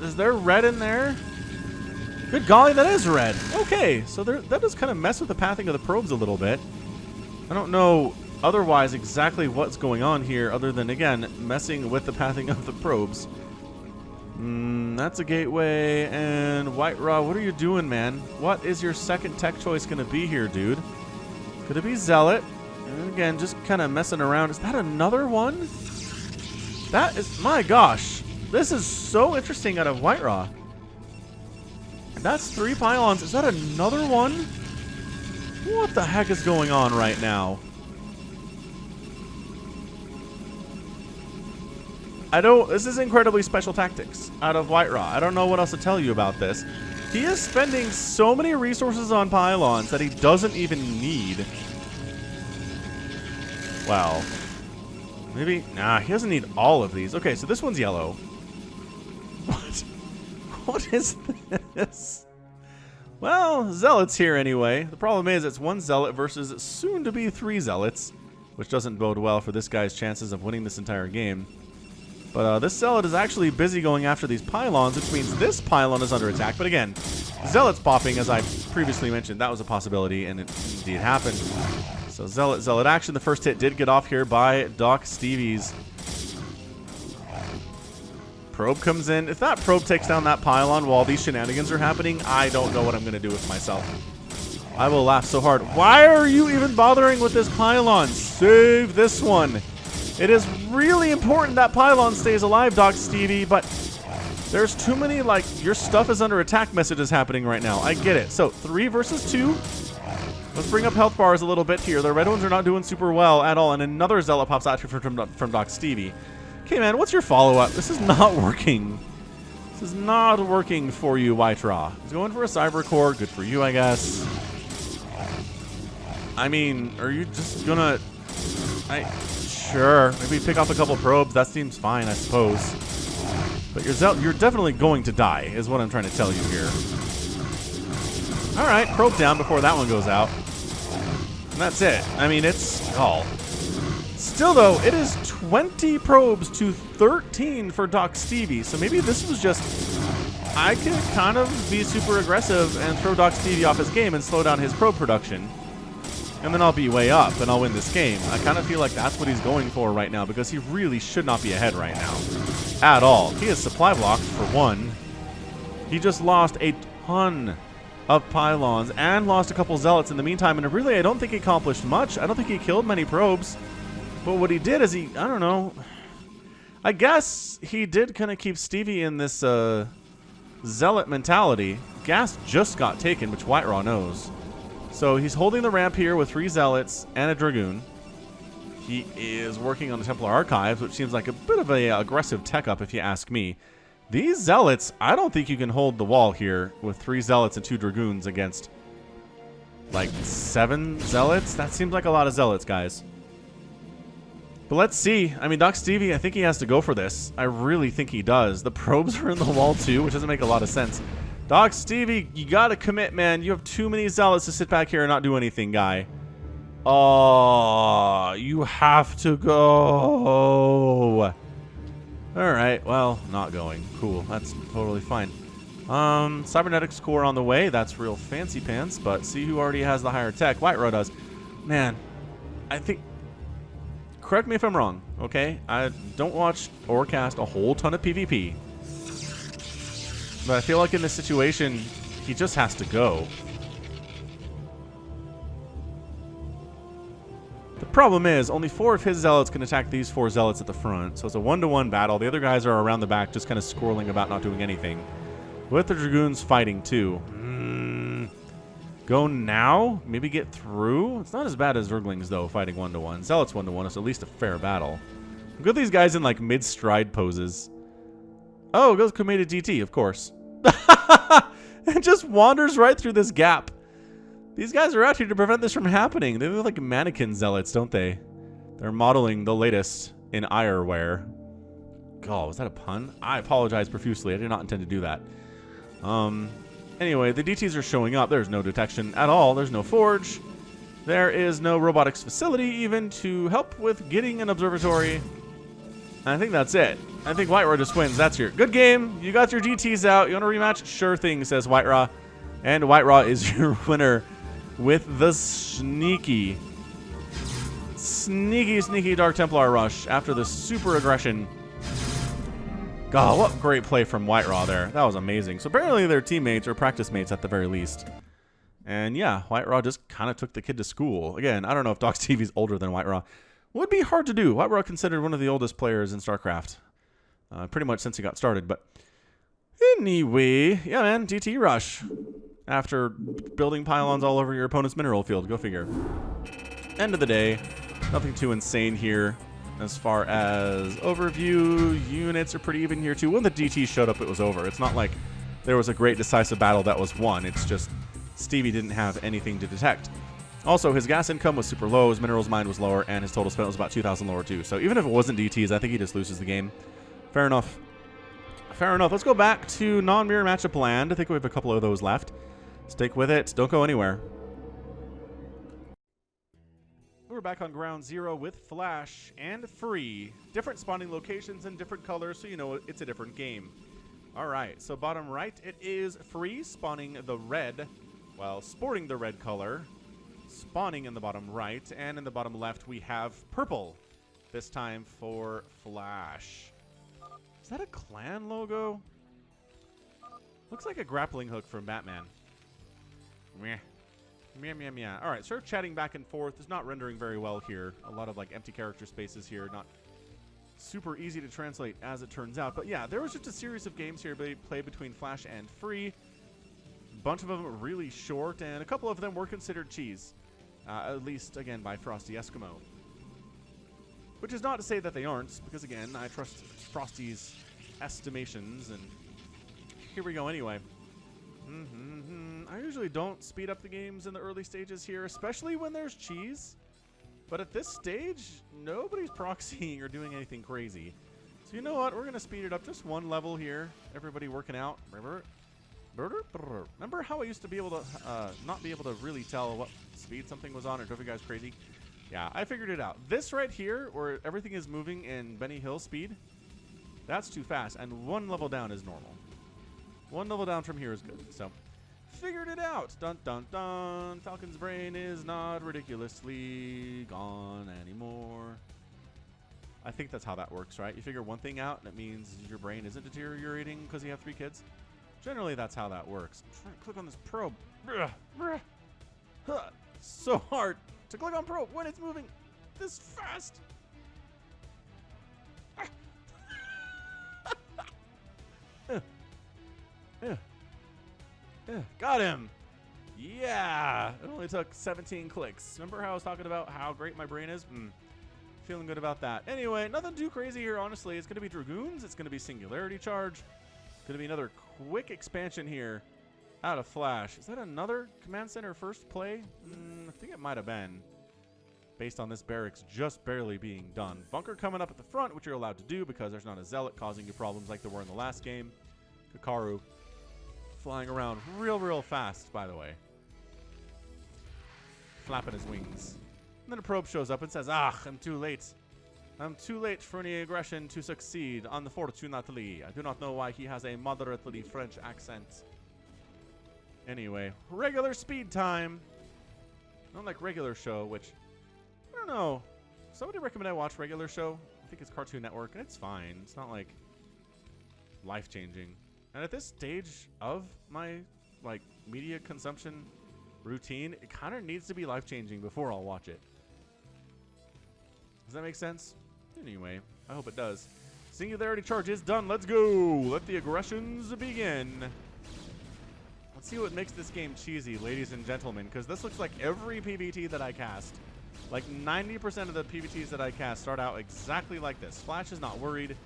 Is there red in there? Good golly, that is red. Okay, so that does kind of mess with the pathing of the probes a little bit. I don't know otherwise exactly what's going on here, other than, again, messing with the pathing of the probes. That's a gateway, and White Ra, what are you doing, man? What is your second tech choice going to be here, dude? Could it be Zealot? And again, just kind of messing around. Is that another one? That is, my gosh. This is so interesting out of White Ra. That's 3 pylons. Is that another one? What the heck is going on right now? This is incredibly special tactics out of White Ra. I don't know what else to tell you about this. He is spending so many resources on pylons that he doesn't even need. Well, maybe, nah, he doesn't need all of these. Okay, so this one's yellow. What? What is this? Well, Zealot's here anyway. The problem is it's 1 Zealot versus soon to be 3 Zealots, which doesn't bode well for this guy's chances of winning this entire game. But this Zealot is actually busy going after these pylons, which means this pylon is under attack. But again, Zealot's popping, as I previously mentioned. That was a possibility, and it indeed happened. So Zealot action. The first hit did get off here by Doc Stevie's. Probe comes in. If that probe takes down that pylon while these shenanigans are happening, I don't know what I'm going to do with myself. I will laugh so hard. Why are you even bothering with this pylon? Save this one. It is really important that pylon stays alive, Doc Stevie, but there's too many, like, your stuff is under attack messages happening right now. I get it. So, 3 versus 2. Let's bring up health bars a little bit here. The red ones are not doing super well at all, and another Zealot pops out from Doc Stevie. Okay, man, what's your follow-up? This is not working. This is not working for you, White Ra. He's going for a Cyber Core. Good for you, I guess. I mean, are you just gonna... Sure, maybe pick off a couple probes. That seems fine, I suppose. But you're definitely going to die, is what I'm trying to tell you here. All right, probe down before that one goes out. And that's it. I mean, it's all. Still, though, it is 20 probes to 13 for Doc Stevie. So maybe this was just... I could kind of be super aggressive and throw Doc Stevie off his game and slow down his probe production. And then I'll be way up and I'll win this game. I kind of feel like that's what he's going for right now because he really should not be ahead right now. At all. He is supply blocked for one. He just lost a ton of pylons and lost a couple zealots in the meantime. And really, I don't think he accomplished much. I don't think he killed many probes. But what he did is I don't know. I guess he did kind of keep Stevie in this zealot mentality. Gas just got taken, which Whiteraw knows. So he's holding the ramp here with 3 zealots and a dragoon. He is working on the Templar Archives, which seems like a bit of a aggressive tech up if you ask me. These zealots, I don't think you can hold the wall here with 3 zealots and 2 dragoons against like 7 zealots. That seems like a lot of zealots, guys. But let's see. I mean, Doc Stevie, I think he has to go for this. I really think he does. The probes are in the wall too, which doesn't make a lot of sense. Doc Stevie, you gotta commit, man. You have too many zealots to sit back here and not do anything, guy. Oh, you have to go. Alright, well, not going. Cool, that's totally fine. Cybernetics core on the way. That's real fancy pants, but see who already has the higher tech. Whiteraw does. Man, I think... Correct me if I'm wrong, okay? I don't watch or cast a whole ton of PvP. But I feel like in this situation, he just has to go. The problem is, only 4 of his zealots can attack these 4 zealots at the front. So it's a 1-to-1 battle. The other guys are around the back just kind of squirreling about not doing anything. With the dragoons fighting too. Go now? Maybe get through? It's not as bad as Zerglings though, fighting 1-to-1. Zealots 1-to-1 is at least a fair battle. Look at these guys in like mid-stride poses. Oh, it goes Commated DT, of course. It just wanders right through this gap. These guys are out here to prevent this from happening. They look like mannequin zealots, don't they? They're modeling the latest in eyewear. God, was that a pun? I apologize profusely. I did not intend to do that. Anyway, the DTs are showing up. There's no detection at all. There's no forge. There is no robotics facility even to help with getting an observatory. And I think that's it. I think Whiteraw just wins. That's your good game. You got your DTs out. You want a rematch? Sure thing, says Whiteraw. And Whiteraw is your winner with the sneaky Dark Templar rush after the super aggression. God, what great play from Whiteraw there. That was amazing. So apparently they're teammates or practice mates at the very least. And yeah, Whiteraw just kind of took the kid to school. Again, I don't know if Doc Stevie's older than Whiteraw. Would be hard to do. Whiteraw considered one of the oldest players in StarCraft. Pretty much since he got started. But anyway, yeah, man, DT rush. After building pylons all over your opponent's mineral field. Go figure. End of the day. Nothing too insane here. As far as overview, units are pretty even here too. When the DT showed up, it was over. It's not like there was a great decisive battle that was won. It's just Stevie didn't have anything to detect. Also, his gas income was super low, his minerals mined was lower, and his total spent was about 2,000 lower too. So even if it wasn't DTs, I think he just loses the game. Fair enough. Fair enough. Let's go back to non-mirror matchup land. I think we have a couple of those left. Stick with it. Don't go anywhere. We're back on ground zero with Flash and Free. Different spawning locations and different colors, so you know it's a different game. Alright, so bottom right, it is Free spawning the red, well, sporting the red color. Spawning in the bottom right, and in the bottom left we have purple. This time for Flash. Is that a clan logo? Looks like a grappling hook from Batman. Meh. Meow, meow, meow. All right, sort of chatting back and forth. It's not rendering very well here. A lot of like empty character spaces here. Not super easy to translate as it turns out. But yeah, there was just a series of games here played between Flash and Free. A bunch of them were really short, and a couple of them were considered cheese. At least, again, by Frosty Eskimo. Which is not to say that they aren't, because again, I trust Frosty's estimations, and here we go anyway. I usually don't speed up the games in the early stages here, especially when there's cheese. But at this stage, nobody's proxying or doing anything crazy. So you know what? We're going to speed it up just one level here. Everybody working out. Remember how I used to be able to not be able to really tell what speed something was on or drove you guys crazy? Yeah, I figured it out. This right here, where everything is moving in Benny Hill speed, that's too fast. And one level down is normal. One level down from here is good. So, figured it out. Dun dun dun. Falcon's brain is not ridiculously gone anymore. I think that's how that works, right? You figure one thing out, and it means your brain isn't deteriorating because you have 3 kids. Generally, that's how that works. I'm trying to click on this probe. So hard to click on probe when it's moving this fast. Got him. Yeah. It only took 17 clicks. Remember how I was talking about how great my brain is? Feeling good about that. Anyway, nothing too crazy here, honestly. It's going to be Dragoons. It's going to be Singularity Charge. It's going to be another quick expansion here out of Flash. Is that another Command Center first play? I think it might have been. Based on this barracks just barely being done. Bunker coming up at the front, which you're allowed to do because there's not a Zealot causing you problems like there were in the last game. Kakaru flying around real fast, by the way. Flapping his wings. And then a probe shows up and says, I'm too late. I'm too late for any aggression to succeed, unfortunately. I do not know why he has a moderately French accent. Anyway, regular speed time. Not like regular show, which, I don't know. Somebody recommend I watch regular show? I think it's Cartoon Network, and it's fine. It's not like life-changing. And at this stage of my media consumption routine, it kind of needs to be life-changing before I'll watch it. Does that make sense? Anyway, I hope it does. Singularity Charge is done. Let's go. Let the aggressions begin. Let's see what makes this game cheesy, ladies and gentlemen, because this looks like every PvT that I cast. Like 90% of the PvTs that I cast start out exactly like this. Flash is not worried.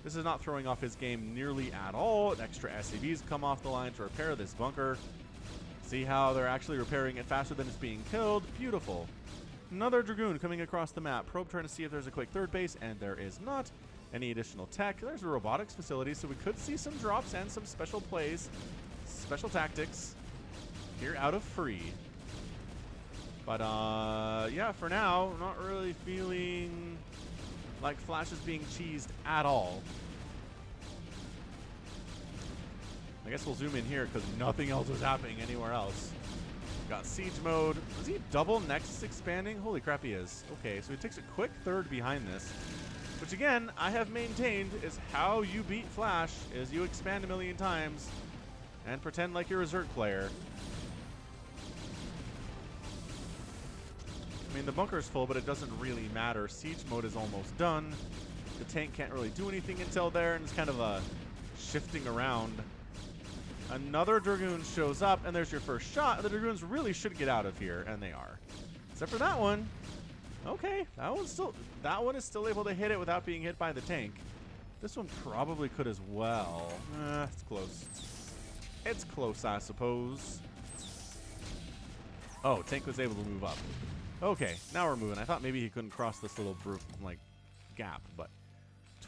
This is not throwing off his game nearly at all. Extra SCVs come off the line to repair this bunker. See how they're actually repairing it faster than it's being killed? Beautiful. Another Dragoon coming across the map. Probe trying to see if there's a quick third base, and there is not. Any additional tech. There's a robotics facility, so we could see some drops and some special plays, special tactics here out of free. But, yeah, for now, not really feeling like Flash is being cheesed at all. I guess we'll zoom in here because nothing else is happening anywhere else. Got siege mode. Is he double Nexus expanding? Holy crap, he is. Okay, so he takes a quick third behind this. Which again, I have maintained is how you beat Flash, is you expand a million times and pretend like you're a Zerg player. I mean, the bunker's full, but it doesn't really matter. Siege mode is almost done. The tank can't really do anything until there, and it's kind of a shifting around. Another Dragoon shows up, and there's your first shot. The Dragoons really should get out of here, and they are. Except for that one. Okay, that one is still able to hit it without being hit by the tank. This one probably could as well. It's close. It's close, I suppose. Oh, tank was able to move up. Okay, now we're moving. I thought maybe he couldn't cross this little gap, but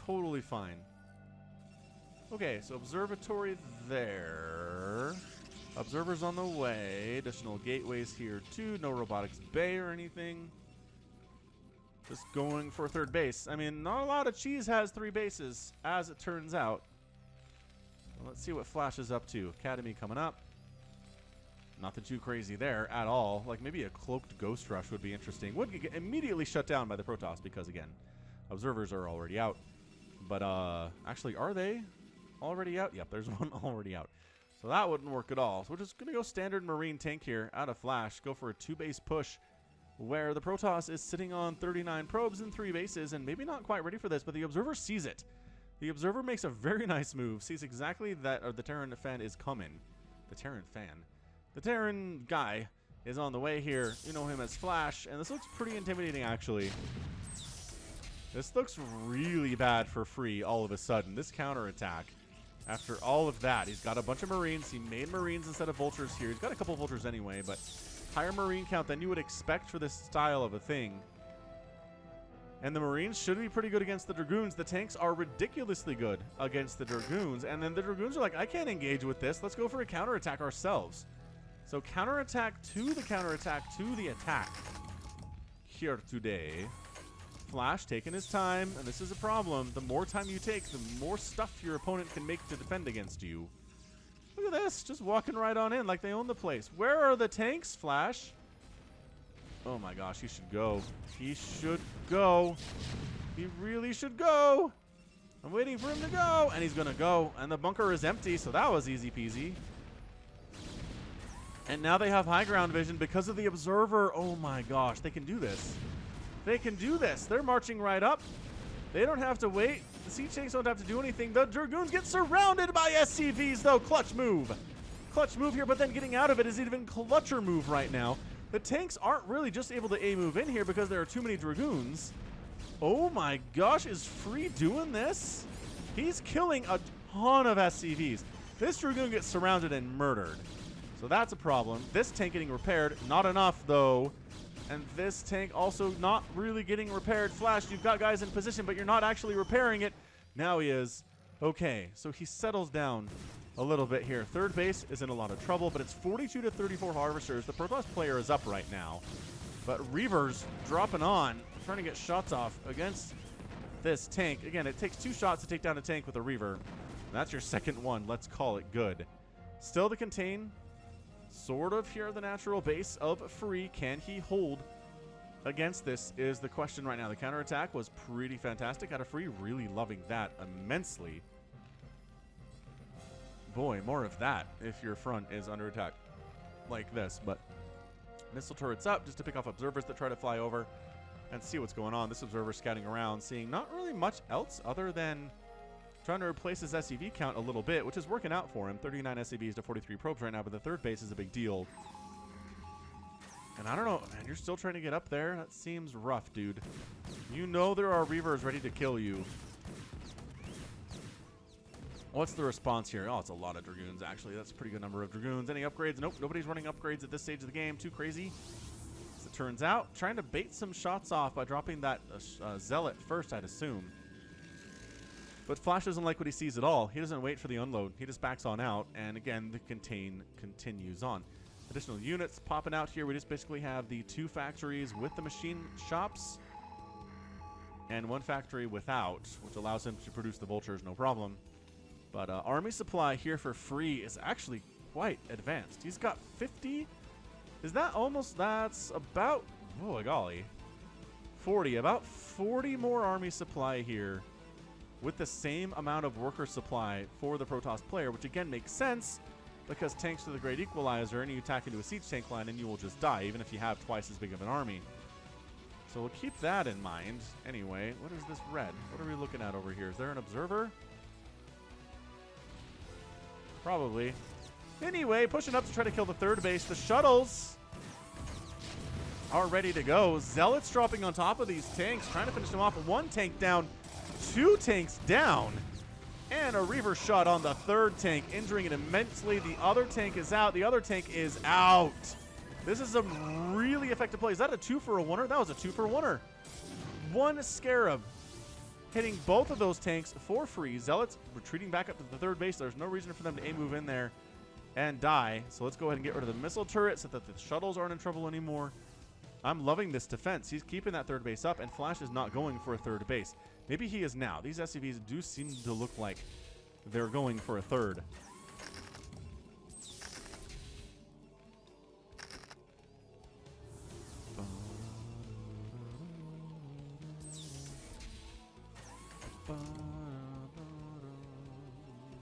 totally fine. Okay, so observatory there. Observers on the way. Additional gateways here too. No robotics bay or anything. Just going for third base. I mean, not a lot of cheese has 3 bases, as it turns out. Well, let's see what Flash is up to. Academy coming up. Nothing too crazy there at all. Like maybe a cloaked ghost rush would be interesting. Would get immediately shut down by the Protoss because, again, observers are already out. But actually, are they already out? Yep, there's one already out. So that wouldn't work at all. So we're just going to go standard Marine tank here out of Flash. Go for a 2-base push where the Protoss is sitting on 39 probes and 3 bases and maybe not quite ready for this, but the Observer sees it. The Observer makes a very nice move, sees exactly that the Terran fan is coming. The Terran fan. The Terran guy is on the way here. You know him as Flash, and this looks pretty intimidating, actually. This looks really bad for free all of a sudden. This counterattack. After all of that, he's got a bunch of Marines. He made Marines instead of Vultures here. He's got a couple Vultures anyway, but higher Marine count than you would expect for this style of a thing. And the Marines should be pretty good against the Dragoons. The tanks are ridiculously good against the Dragoons. And then the Dragoons are like, I can't engage with this. Let's go for a counterattack ourselves. So counterattack to the counterattack to the attack here today. Flash taking his time, and this is a problem. The more time you take, the more stuff your opponent can make to defend against you. Look at this, just walking right on in like they own the place. Where are the tanks, Flash? Oh my gosh, he should go. He should go. He really should go. I'm waiting for him to go, and he's gonna go. And the bunker is empty, so that was easy peasy. And now they have high ground vision because of the observer. Oh my gosh, they can do this. They can do this. They're marching right up. They don't have to wait. The siege tanks don't have to do anything. The Dragoons get surrounded by SCVs, though. Clutch move. Clutch move here, but then getting out of it is an even clutcher move right now. The tanks aren't really just able to A-move in here because there are too many Dragoons. Oh my gosh, is Free doing this? He's killing a ton of SCVs. This Dragoon gets surrounded and murdered. So that's a problem. This tank getting repaired. Not enough, though. And this tank also not really getting repaired. Flash, you've got guys in position, but you're not actually repairing it. Now he is. Okay, so he settles down a little bit here. Third base is in a lot of trouble, but it's 42 to 34 Harvesters. The Protoss player is up right now. But Reavers dropping on, trying to get shots off against this tank. Again, it takes 2 shots to take down a tank with a Reaver. That's your second one. Let's call it good. Still to contain. Sort of here the natural base of Free. Can he hold against this is the question right now. The counterattack was pretty fantastic out of Free. Really loving that immensely. Boy, more of that if your front is under attack like this. But missile turrets up just to pick off observers that try to fly over and see what's going on. This observer scouting around, seeing not really much else other than trying to replace his SCV count a little bit, which is working out for him. 39 SCVs to 43 probes right now, but the third base is a big deal. And I don't know, man, you're still trying to get up there? That seems rough, dude. You know there are Reavers ready to kill you. What's the response here? Oh, it's a lot of Dragoons, actually. That's a pretty good number of Dragoons. Any upgrades? Nope, nobody's running upgrades at this stage of the game. Too crazy. As it turns out, trying to bait some shots off by dropping that Zealot first, I'd assume. But Flash doesn't like what he sees at all. He doesn't wait for the unload. He just backs on out. And again, the contain continues on. Additional units popping out here. We just basically have the 2 factories with the machine shops. And 1 factory without, which allows him to produce the vultures, no problem. But army supply here for Free is actually quite advanced. He's got 50. Is that almost, that's about, oh golly, 40. About 40 more army supply here, with the same amount of worker supply for the Protoss player, which again makes sense because tanks are the great equalizer, and you attack into a siege tank line and you will just die, even if you have twice as big of an army. So we'll keep that in mind. Anyway, what is this red? What are we looking at over here? Is there an observer? Probably. Anyway, pushing up to try to kill the third base. The shuttles are ready to go. Zealots dropping on top of these tanks, trying to finish them off. 1 tank down. 2 tanks down, and a Reaver shot on the third tank, injuring it immensely. The other tank is out. The other tank is out. This is a really effective play. Is that a 2 for a 1-er? That was a 2 for a 1-er. 1 Scarab hitting both of those tanks for Free. Zealots retreating back up to the third base. There's no reason for them to A-move in there and die. So let's go ahead and get rid of the missile turret so that the shuttles aren't in trouble anymore. I'm loving this defense. He's keeping that third base up, and Flash is not going for a third base. Maybe he is now. These SCVs do seem to look like they're going for a third.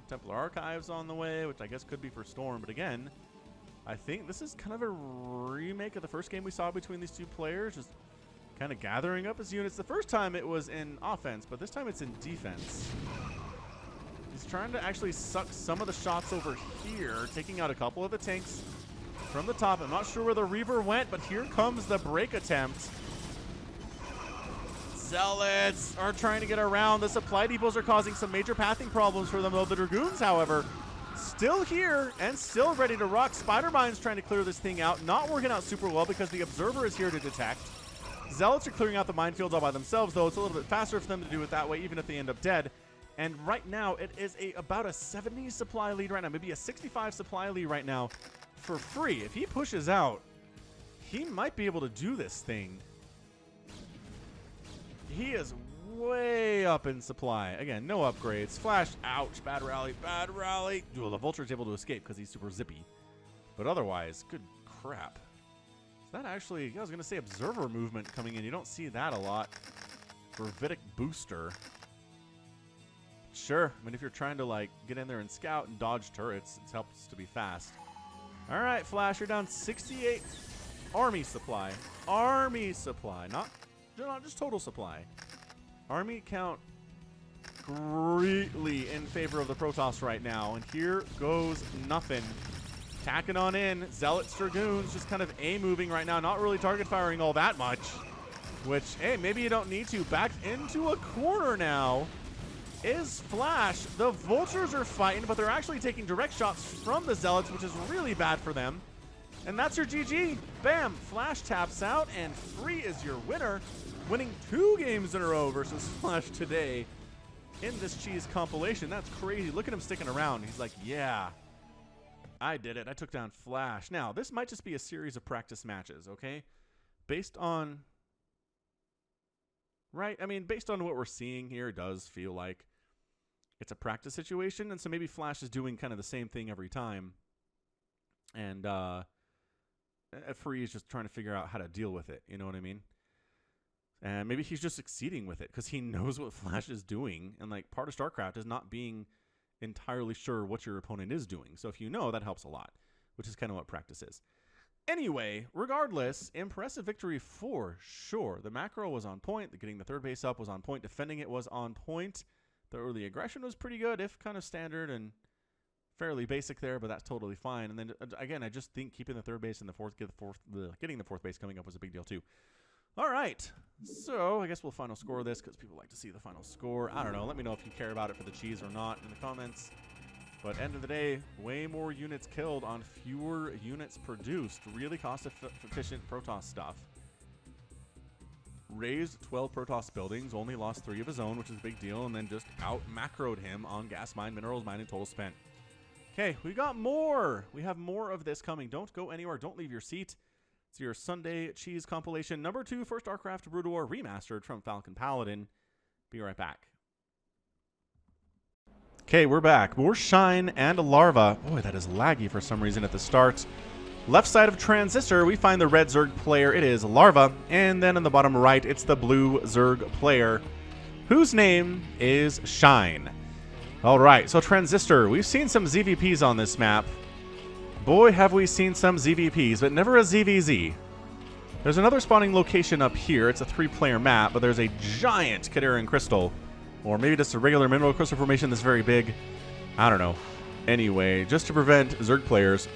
Templar Archives on the way, which I guess could be for Storm, but again, I think this is kind of a remake of the first game we saw between these 2 players, just kind of gathering up his units. The first time it was in offense, but this time it's in defense. He's trying to actually suck some of the shots over here, taking out a couple of the tanks from the top. I'm not sure where the Reaver went, but here comes the break attempt. Zealots are trying to get around. The supply depots are causing some major pathing problems for them, though. The Dragoons, however, still here and still ready to rock. Spider Mine's trying to clear this thing out. Not working out super well because the Observer is here to detect. Zealots are clearing out the minefields all by themselves, though. It's a little bit faster for them to do it that way, even if they end up dead. And right now, it is about a 70 supply lead right now, maybe a 65 supply lead right now for free. If he pushes out, he might be able to do this thing. He is way up in supply. Again, no upgrades. Flash, ouch, bad rally, bad rally. Well, the Vulture's able to escape because he's super zippy. But otherwise, good crap. Is that actually, I was going to say observer movement coming in. You don't see that a lot for Vidic Booster. Sure, I mean, if you're trying to, like, get in there and scout and dodge turrets, it helps to be fast. All right, Flash, you're down 68 army supply. Army supply, not just total supply. Army count greatly in favor of the Protoss right now, and here goes nothing. Tacking on in, Zealots, Dragoons just kind of A-moving right now, not really target firing all that much, which, hey, maybe you don't need to. Back into a corner now is Flash. The Vultures are fighting, but they're actually taking direct shots from the Zealots, which is really bad for them. And that's your GG. Bam, Flash taps out, and Free is your winner, winning 2 games in a row versus Flash today in this cheese compilation. That's crazy. Look at him sticking around. He's like, yeah, I did it. I took down Flash. Now, this might just be a series of practice matches, okay? Based on, right? I mean, based on what we're seeing here, it does feel like it's a practice situation. And so maybe Flash is doing kind of the same thing every time. And Free is just trying to figure out how to deal with it. You know what I mean? And maybe he's just succeeding with it because he knows what Flash is doing. And like part of StarCraft is not being entirely sure what your opponent is doing. So if you know, that helps a lot, which is kind of what practice is. Anyway, regardless, impressive victory for sure. The macro was on point. Getting the third base up was on point. Defending it was on point. The early aggression was pretty good, if kind of standard and fairly basic there, but that's totally fine. And then again, I just think keeping the third base and getting the fourth base coming up was a big deal too. All right, so I guess we'll final score this because people like to see the final score. I don't know. Let me know if you care about it for the cheese or not in the comments. But end of the day, way more units killed on fewer units produced. Really cost-efficient Protoss stuff. Raised 12 Protoss buildings, only lost 3 of his own, which is a big deal, and then just out-macroed him on gas mine, minerals mine, and total spent. Okay, we got more. We have more of this coming. Don't go anywhere. Don't leave your seat. It's your Sunday cheese compilation number 2 for StarCraft Brood War Remastered from Falcon Paladin. Be right back. Okay, we're back. More Shine and Larva. Boy, that is laggy for some reason at the start. Left side of Transistor, we find the red Zerg player. It is Larva. And then in the bottom right, it's the blue Zerg player, whose name is Shine. All right, so Transistor. We've seen some ZVPs on this map. Boy, have we seen some ZVPs, but never a ZVZ. There's another spawning location up here. It's a 3-player map, but there's a giant Kadarian crystal. Or maybe just a regular mineral crystal formation that's very big. I don't know. Anyway, just to prevent Zerg players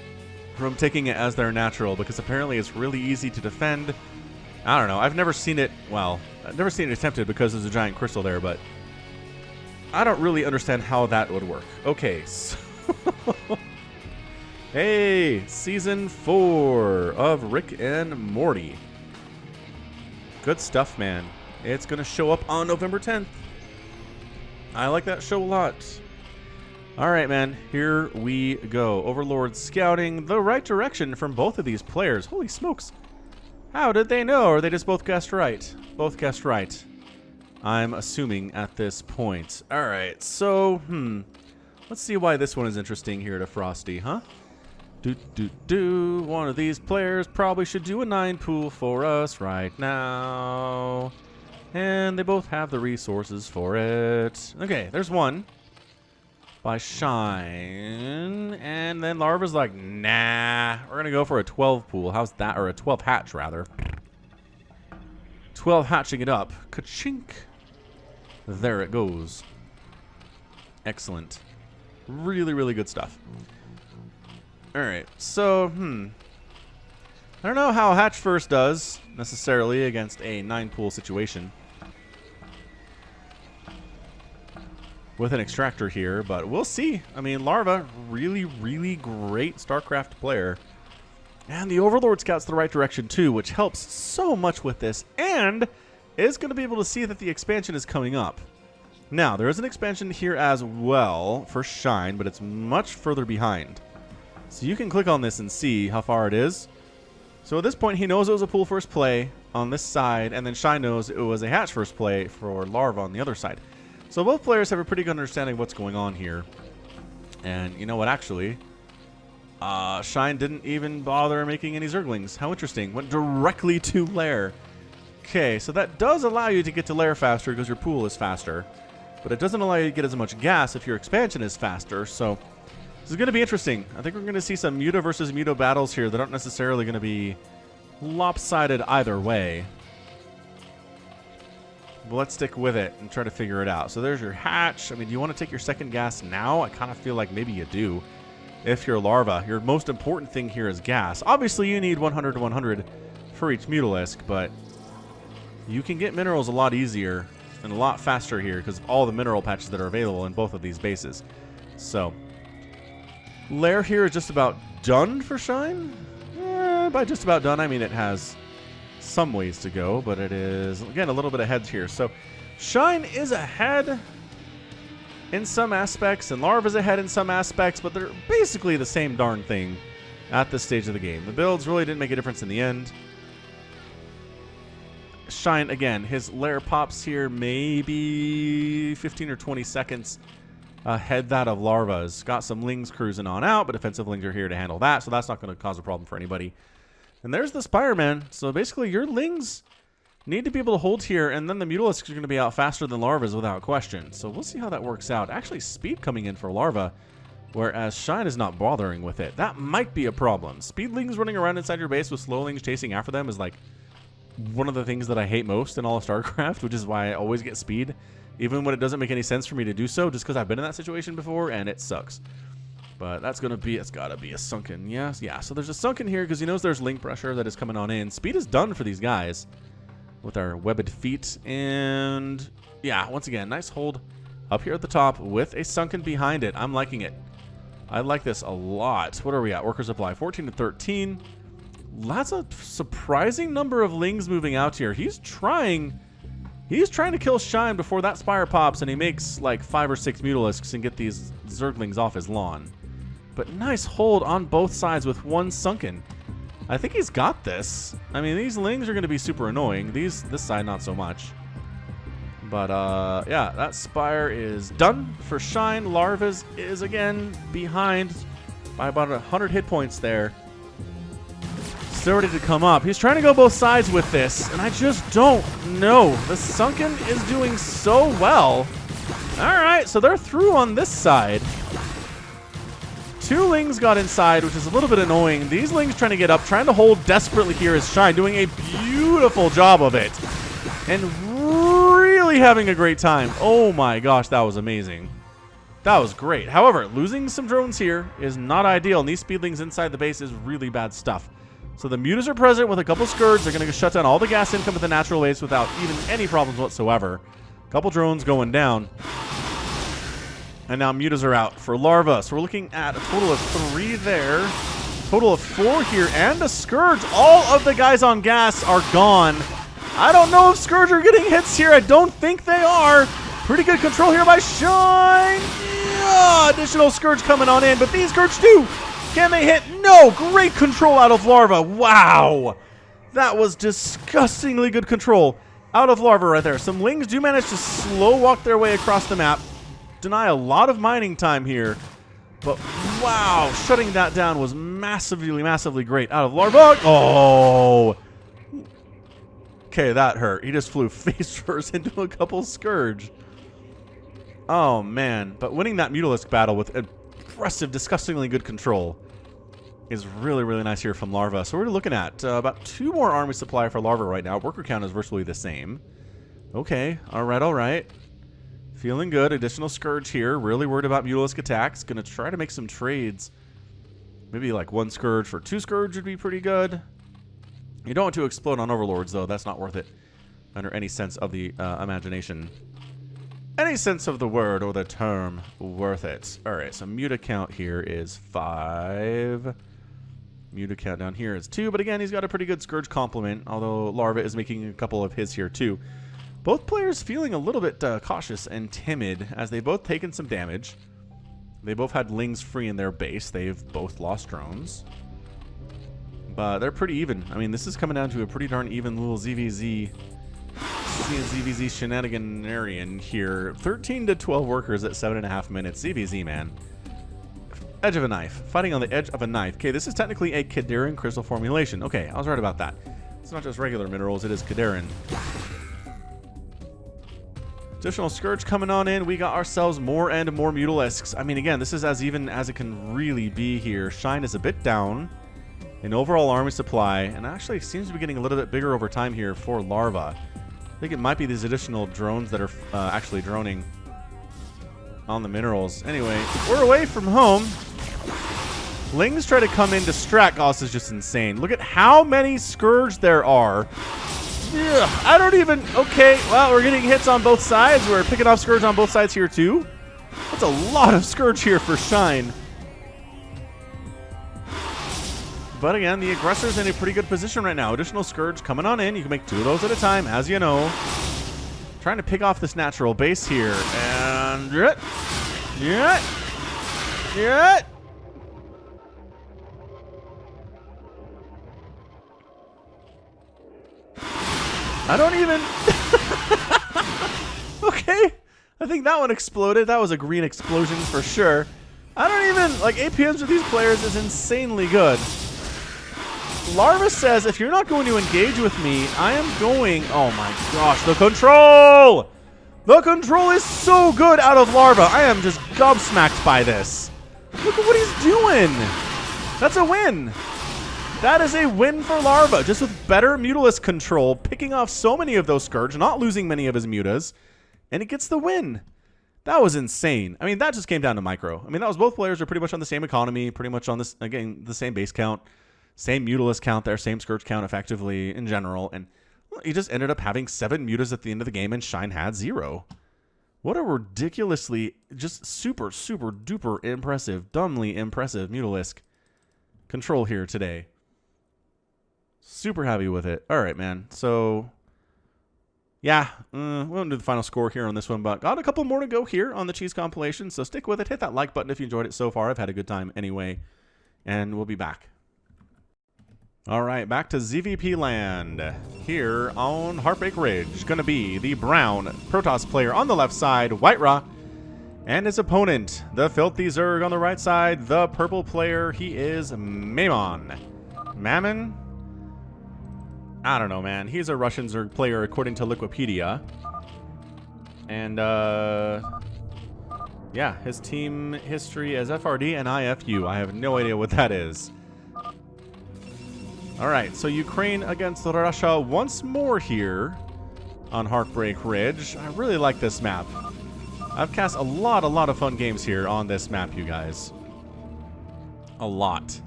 from taking it as their natural, because apparently it's really easy to defend. I don't know. I've never seen it, well, I've never seen it attempted because there's a giant crystal there, but I don't really understand how that would work. Okay, so hey, Season 4 of Rick and Morty. Good stuff, man. It's going to show up on November 10th. I like that show a lot. All right, man. Here we go. Overlord scouting the right direction from both of these players. Holy smokes. How did they know? Or they just both guessed right? Both guessed right, I'm assuming at this point. All right, so, let's see why this one is interesting here to Frosty, huh? One of these players probably should do a 9 pool for us right now. And they both have the resources for it. Okay, there's one by Shine. And then Larva's like, nah, we're going to go for a 12 pool. How's that? Or a 12 hatch, rather. 12 hatching it up. Ka-chink. There it goes. Excellent. Really, really good stuff. Alright, so, I don't know how Hatch First does, necessarily, against a 9-pool situation with an extractor here, but we'll see. I mean, Larva, really, really great StarCraft player. And the Overlord Scout's the right direction too, which helps so much with this, and is going to be able to see that the expansion is coming up. Now, there is an expansion here as well for Shine, but it's much further behind. So you can click on this and see how far it is. So at this point, he knows it was a pool first play on this side, and then Shine knows it was a hatch first play for Larva on the other side. So both players have a pretty good understanding of what's going on here. And you know what, actually, Shine didn't even bother making any Zerglings. How interesting. Went directly to Lair. Okay, so that does allow you to get to Lair faster because your pool is faster. But it doesn't allow you to get as much gas if your expansion is faster. So this is going to be interesting. I think we're going to see some Muta versus Muta battles here that aren't necessarily going to be lopsided either way. But let's stick with it and try to figure it out. So there's your hatch. I mean, do you want to take your second gas now? I kind of feel like maybe you do. If you're Larva, your most important thing here is gas. Obviously, you need 100 to 100 for each Mutalisk, but you can get minerals a lot easier and a lot faster here because of all the mineral patches that are available in both of these bases. So, Lair here is just about done for Shine. By just about done, I mean it has some ways to go, but it is, again, a little bit ahead here. So, Shine is ahead in some aspects, and Larva's ahead in some aspects, but they're basically the same darn thing at this stage of the game. The builds really didn't make a difference in the end. Shine, again, his Lair pops here maybe 15 or 20 seconds ahead that of Larva's. Got some Lings cruising on out, but defensive Lings are here to handle that, so that's not going to cause a problem for anybody. And there's the Spireman. So basically, your Lings need to be able to hold here, and then the Mutalisks are going to be out faster than Larva's without question. So we'll see how that works out. Actually, speed coming in for Larva, whereas Shine is not bothering with it. That might be a problem. Speedlings running around inside your base with slowlings chasing after them is like one of the things that I hate most in all of StarCraft, which is why I always get speed, even when it doesn't make any sense for me to do so, just because I've been in that situation before, and it sucks. But that's going to be, it's got to be a sunken, yes, yeah. So there's a sunken here because he knows there's link pressure that is coming on in. Speed is done for these guys with our webbed feet, and yeah, once again, nice hold up here at the top with a sunken behind it. I'm liking it. I like this a lot. What are we at? Worker supply 14 to 13. That's a surprising number of Lings moving out here. He's trying to kill Shine before that Spire pops, and he makes like 5 or 6 Mutalisks and get these Zerglings off his lawn. But nice hold on both sides with one sunken. I think he's got this. I mean, these Lings are going to be super annoying. This side, not so much. But, yeah, that Spire is done for Shine. Larva's is, again, behind by about 100 hit points there. Still ready to come up. He's trying to go both sides with this, and I just don't know. The Sunken is doing so well. All right, so they're through on this side. 2 Lings got inside, which is a little bit annoying. These Lings trying to get up, trying to hold desperately here is Shine, doing a beautiful job of it. And really having a great time. Oh my gosh, that was amazing. That was great. However, losing some drones here is not ideal, and these Speedlings inside the base is really bad stuff. So the Mutas are present with a couple Scourge. They're going to shut down all the gas income at the natural waste without even any problems whatsoever. Couple drones going down. And now Mutas are out for Larva. So we're looking at a total of 3 there. Total of 4 here and a Scourge. All of the guys on gas are gone. I don't know if Scourge are getting hits here. I don't think they are. Pretty good control here by Shine. Yeah, additional Scourge coming on in, but these Scourge too. Can they hit? No! Great control out of Larva. Wow! That was disgustingly good control out of Larva right there. Some Lings do manage to slow walk their way across the map. Deny a lot of mining time here. But wow! Shutting that down was massively, massively great out of Larva. Oh! Okay, that hurt. He just flew face first into a couple Scourge. Oh, man. But winning that Mutalisk battle with impressive, disgustingly good control is really, really nice here from Larva. So we're looking at about 2 more army supply for Larva right now. Worker count is virtually the same. Okay, all right, all right. Feeling good. Additional Scourge here. Really worried about Mutalisk attacks. Going to try to make some trades. Maybe like 1 Scourge for 2 Scourge would be pretty good. You don't want to explode on Overlords, though. That's not worth it under any sense of the imagination. Any sense of the word or the term worth it. All right, so Muta count here is 5. Muta count down here is 2, but again, he's got a pretty good Scourge complement, although Larva is making a couple of his here too. Both players feeling a little bit cautious and timid as they've both taken some damage. They both had Lings free in their base. They've both lost drones. But they're pretty even. I mean, this is coming down to a pretty darn even little ZVZ shenaniganarian here. 13 to 12 workers at 7.5 minutes. ZVZ, man. Edge of a knife. Fighting on the edge of a knife. Okay, this is technically a Kadarin crystal formulation. Okay, I was right about that. It's not just regular minerals, it is Kadarin. Additional Scourge coming on in. We got ourselves more and more Mutalisks. I mean, again, this is as even as it can really be here. Shine is a bit down in overall army supply, and actually seems to be getting a little bit bigger over time here for Larva. I think it might be these additional drones that are actually droning on the minerals. Anyway, we're away from home. Lings try to come in, distract. Oh, this is just insane. Look at how many Scourge there are. Ugh, I don't even... Okay, well, we're getting hits on both sides. We're picking off Scourge on both sides here, too. That's a lot of Scourge here for Shine. But again, the aggressor's in a pretty good position right now. Additional Scourge coming on in. You can make 2 of those at a time, as you know. Trying to pick off this natural base here. And... Yeah. I don't even... Okay. I think that one exploded. That was a green explosion for sure. I don't even... Like, APMs with these players is insanely good. Larva says, if you're not going to engage with me, I am going... Oh my gosh, the control! The control is so good out of Larva. I am just gobsmacked by this. Look at what he's doing. That's a win. That is a win for Larva, just with better Mutalisk control, picking off so many of those Scourge, not losing many of his Mutas, and he gets the win. That was insane. I mean, that just came down to micro. I mean, that was both players are pretty much on the same economy, pretty much on this, again, the same base count, same Mutalisk count there, same Scourge count effectively in general, and he just ended up having 7 Mutas at the end of the game, and Shine had 0. What a ridiculously, just super, super duper impressive, dumbly impressive Mutalisk control here today. Super happy with it. All right, man. So, yeah, we won't do the final score here on this one, but got a couple more to go here on the Cheese compilation, so stick with it. Hit that like button if you enjoyed it so far. I've had a good time anyway, and we'll be back. All right, back to ZVP land here on Heartbreak Ridge. Going to be the brown Protoss player on the left side, White Ra, and his opponent, the Filthy Zerg on the right side, the purple player. He is Mammon. Mammon? I don't know, man. He's a Russian Zerg player according to Wikipedia. And, yeah, his team history is FRD and IFU. I have no idea what that is. Alright, so Ukraine against Russia once more here on Heartbreak Ridge. I really like this map. I've cast a lot of fun games here on this map, you guys. A lot.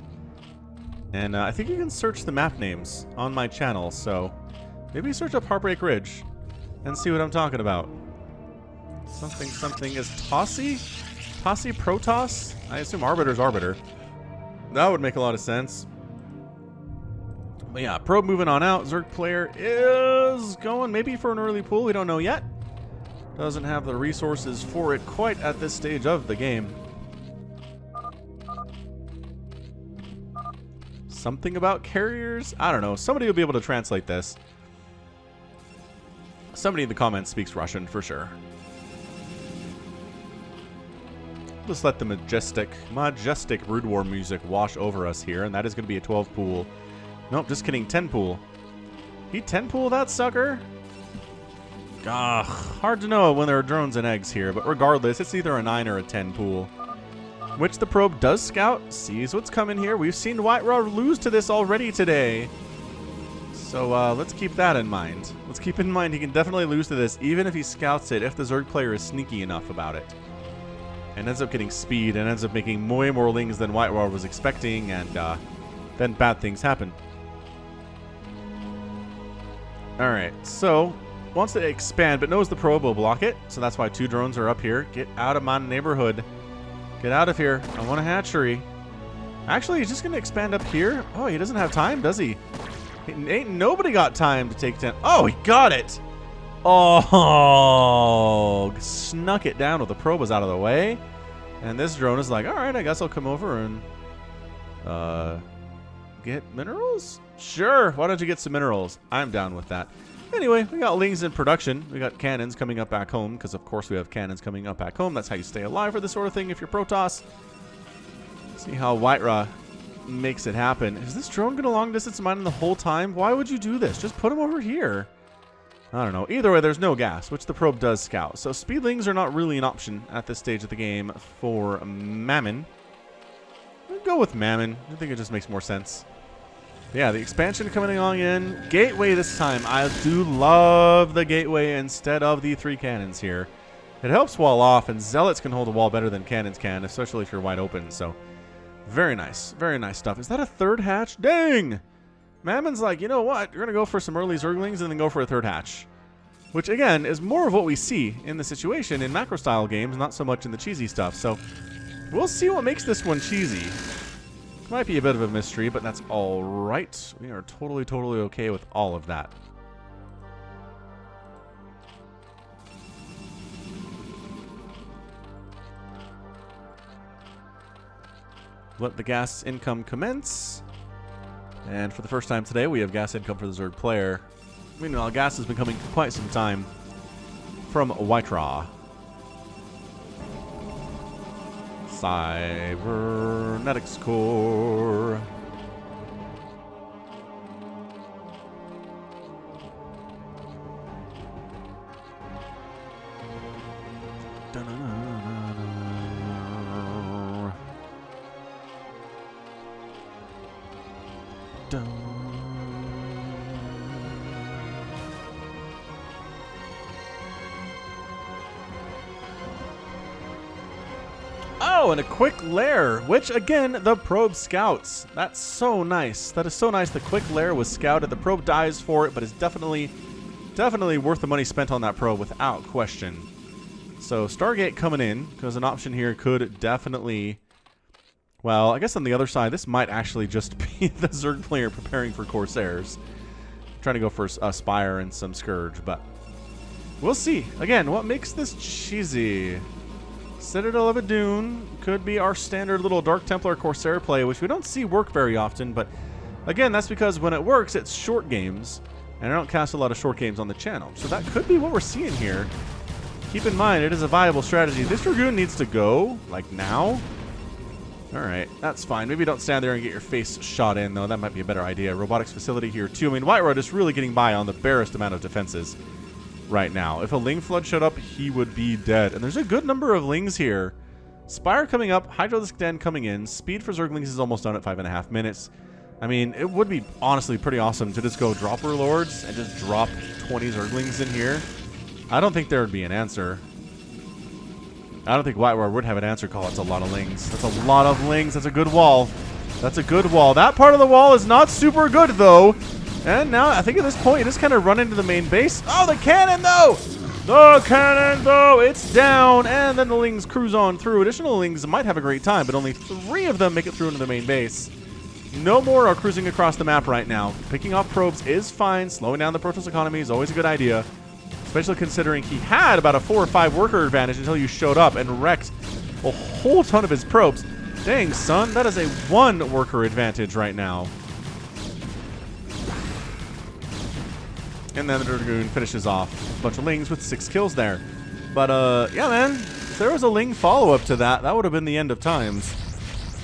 And I think you can search the map names on my channel, so maybe search up Heartbreak Ridge and see what I'm talking about. Something is Tossie? Tossie Protoss? I assume Arbiter's Arbiter. That would make a lot of sense. But yeah, probe moving on out. Zerg player is going maybe for an early pull. We don't know yet. Doesn't have the resources for it quite at this stage of the game. Something about carriers? I don't know. Somebody will be able to translate this. Somebody in the comments speaks Russian for sure. Just let the majestic Brood War music wash over us here, and that is going to be a 12 pool. Nope, just kidding, 10 pool. He 10 pool that sucker? Ugh, hard to know when there are drones and eggs here, but regardless, it's either a 9 or a 10 pool. Which the probe does scout, sees what's coming here. We've seen White Ra lose to this already today. So let's keep that in mind. Let's keep in mind he can definitely lose to this, even if he scouts it, if the Zerg player is sneaky enough about it. And ends up getting speed and ends up making way more Lings than White Ra was expecting, and then bad things happen. Alright, so wants to expand, but knows the probe will block it, so that's why 2 drones are up here. Get out of my neighborhood. Get out of here. I want a hatchery. Actually, he's just going to expand up here. Oh, he doesn't have time, does he? Ain't nobody got time to take 10. Oh, he got it. Oh, snuck it down with the probe was out of the way. And this drone is like, all right, I guess I'll come over and get minerals? Sure, why don't you get some minerals? I'm down with that. Anyway, we got Lings in production. We got cannons coming up back home, because of course we have cannons coming up back home. That's how you stay alive for this sort of thing if you're Protoss. See how Whiterah makes it happen. Is this drone going to long distance mine the whole time? Why would you do this? Just put him over here. I don't know. Either way, there's no gas, which the probe does scout. So speedlings are not really an option at this stage of the game for Mammon. We'll go with Mammon. I think it just makes more sense. Yeah, the expansion coming on in. Gateway this time. I do love the gateway instead of the 3 cannons here. It helps wall off, and zealots can hold a wall better than cannons can, especially if you're wide open. So very nice stuff. Is that a 3rd hatch? Dang! Mammon's like, you know what? You're going to go for some early Zerglings and then go for a 3rd hatch. Which, again, is more of what we see in the situation in macro-style games, not so much in the cheesy stuff. So we'll see what makes this one cheesy. Might be a bit of a mystery, but that's all right. We are totally okay with all of that. Let the gas income commence. And for the first time today, we have gas income for the Zerg player. Meanwhile, gas has been coming for quite some time from Whiterah. Cybernetics core. Oh, and a quick lair, which again, the probe scouts. That's so nice. That is so nice. The quick lair was scouted. The probe dies for it, but it's definitely worth the money spent on that probe without question. So Stargate coming in, because an option here could definitely... Well, I guess on the other side, this might actually just be the Zerg player preparing for Corsairs. Trying to go for a Spire and some Scourge, but we'll see. Again, what makes this cheesy? Citadel of Adun could be our standard little Dark Templar Corsair play, which we don't see work very often, but again, that's because when it works, it's short games, and I don't cast a lot of short games on the channel. So that could be what we're seeing here. Keep in mind, it is a viable strategy. This Dragoon needs to go, like now. Alright, that's fine. Maybe don't stand there and get your face shot in, though. That might be a better idea. Robotics facility here, too. I mean, Whiterah is really getting by on the barest amount of defenses right now. If a Ling Flood showed up, he would be dead. And there's a good number of Lings here. Spire coming up, Hydralisk Den coming in. Speed for Zerglings is almost done at 5.5 minutes. I mean, it would be honestly pretty awesome to just go Dropper Lords and just drop 20 Zerglings in here. I don't think there would be an answer. I don't think Whiterah would have an answer call. That's a lot of Lings. That's a lot of Lings. That's a good wall. That's a good wall. That part of the wall is not super good, though. And now, I think at this point, you just kind of run into the main base. Oh, the cannon, though! The cannon, though! It's down, and then the Lings cruise on through. Additional Lings might have a great time, but only 3 of them make it through into the main base. No more are cruising across the map right now. Picking off probes is fine. Slowing down the Protoss economy is always a good idea. Especially considering he had about a 4 or 5 worker advantage until you showed up and wrecked a whole ton of his probes. Dang, son, that is a 1 worker advantage right now. And then the Dragoon finishes off a bunch of Lings with 6 kills there. But, yeah, man, if there was a Ling follow-up to that, that would have been the end of times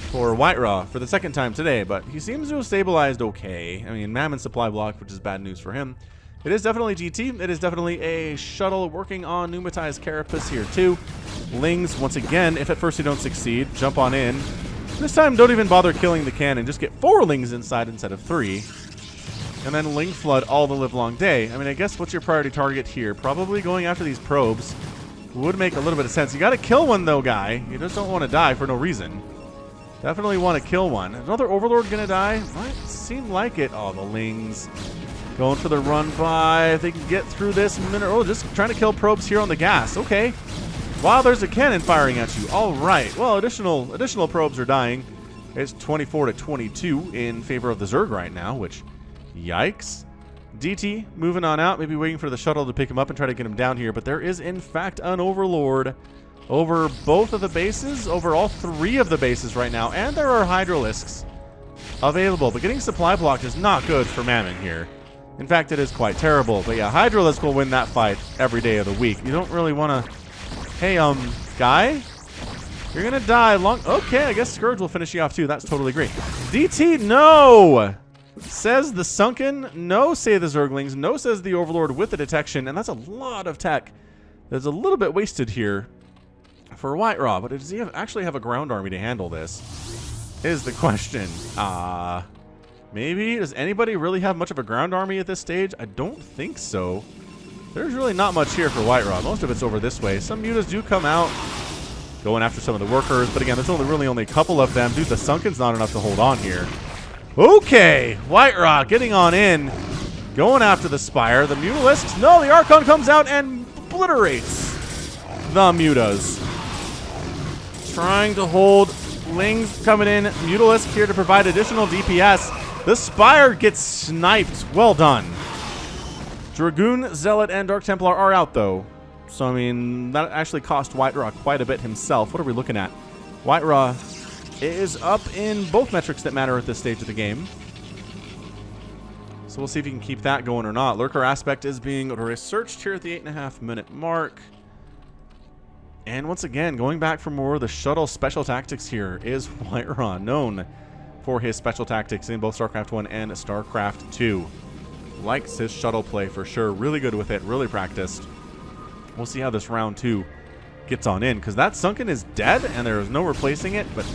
for Whiterah for the second time today. But he seems to have stabilized okay. I mean, Mammon supply block, which is bad news for him. It is definitely GT. It is definitely a shuttle working on pneumatized carapace here, too. Lings, once again, if at first you don't succeed, jump on in. This time, don't even bother killing the cannon. Just get 4 Lings inside instead of 3. And then Ling Flood all the livelong day. I mean, I guess what's your priority target here? Probably going after these probes would make a little bit of sense. You got to kill one, though, guy. You just don't want to die for no reason. Definitely want to kill one. Another Overlord going to die? Might seem like it. Oh, the Lings going for the run by. If they can get through this minute. Oh, just trying to kill probes here on the gas. Okay. Wow, there's a cannon firing at you. All right. Well, additional probes are dying. It's 24-22 in favor of the Zerg right now, which, yikes. DT moving on out, maybe waiting for the shuttle to pick him up and try to get him down here, but there is, in fact, an Overlord over both of the bases, over all 3 of the bases right now, and there are Hydralisks available, but getting supply blocked is not good for Mammon here. In fact, it is quite terrible, but yeah, Hydralisk will win that fight every day of the week. You don't really want to... Hey, guy? You're going to die long... Okay, I guess Scourge will finish you off too. That's totally great. DT, no! Says the Sunken. No, say the Zerglings. No, says the Overlord with the detection, and that's a lot of tech. That's a little bit wasted here for White Raw, but does he actually have a ground army to handle this? Is the question. Maybe. Does anybody really have much of a ground army at this stage? I don't think so. There's really not much here for White Raw. Most of it's over this way. Some mutas do come out going after some of the workers, but again, there's only a couple of them. Dude, the Sunken's not enough to hold on here. Okay, White Raw getting on in, going after the Spire. The Mutalisks. No, the Archon comes out and obliterates the mutas. Trying to hold. Lings coming in. Mutalisk here to provide additional DPS. The Spire gets sniped. Well done. Dragoon, Zealot, and Dark Templar are out, though. So, I mean, that actually cost White Raw quite a bit himself. What are we looking at? White Raw is up in both metrics that matter at this stage of the game. So we'll see if he can keep that going or not. Lurker aspect is being researched here at the 8.5-minute mark. And once again, going back for more of the shuttle special tactics here is White Raw, known for his special tactics in both StarCraft 1 and StarCraft 2. Likes his shuttle play for sure. Really good with it. Really practiced. We'll see how this round 2 gets on in, because that Sunken is dead and there is no replacing it. But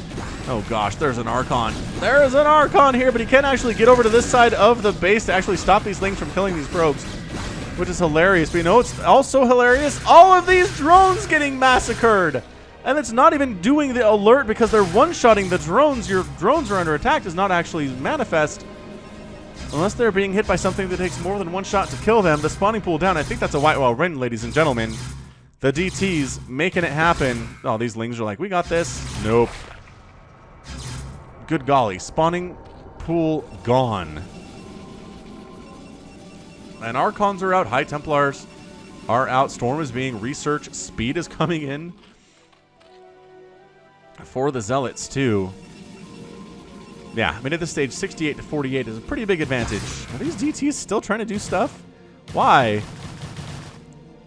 oh gosh, there's an Archon. There's an Archon here, but he can actually get over to this side of the base to actually stop these Lings from killing these probes, which is hilarious. But you know it's also hilarious? All of these drones getting massacred. And it's not even doing the alert because they're one-shotting the drones. Your drones are under attack does not actually manifest unless they're being hit by something that takes more than one shot to kill them. The spawning pool down. I think that's a White Raw win, ladies and gentlemen. The DTs making it happen. Oh, these Lings are like, we got this. Nope. Good golly. Spawning pool gone. And Archons are out. High Templars are out. Storm is being researched. Speed is coming in for the Zealots, too. Yeah, I mean, at this stage, 68-48 is a pretty big advantage. Are these DTs still trying to do stuff? Why?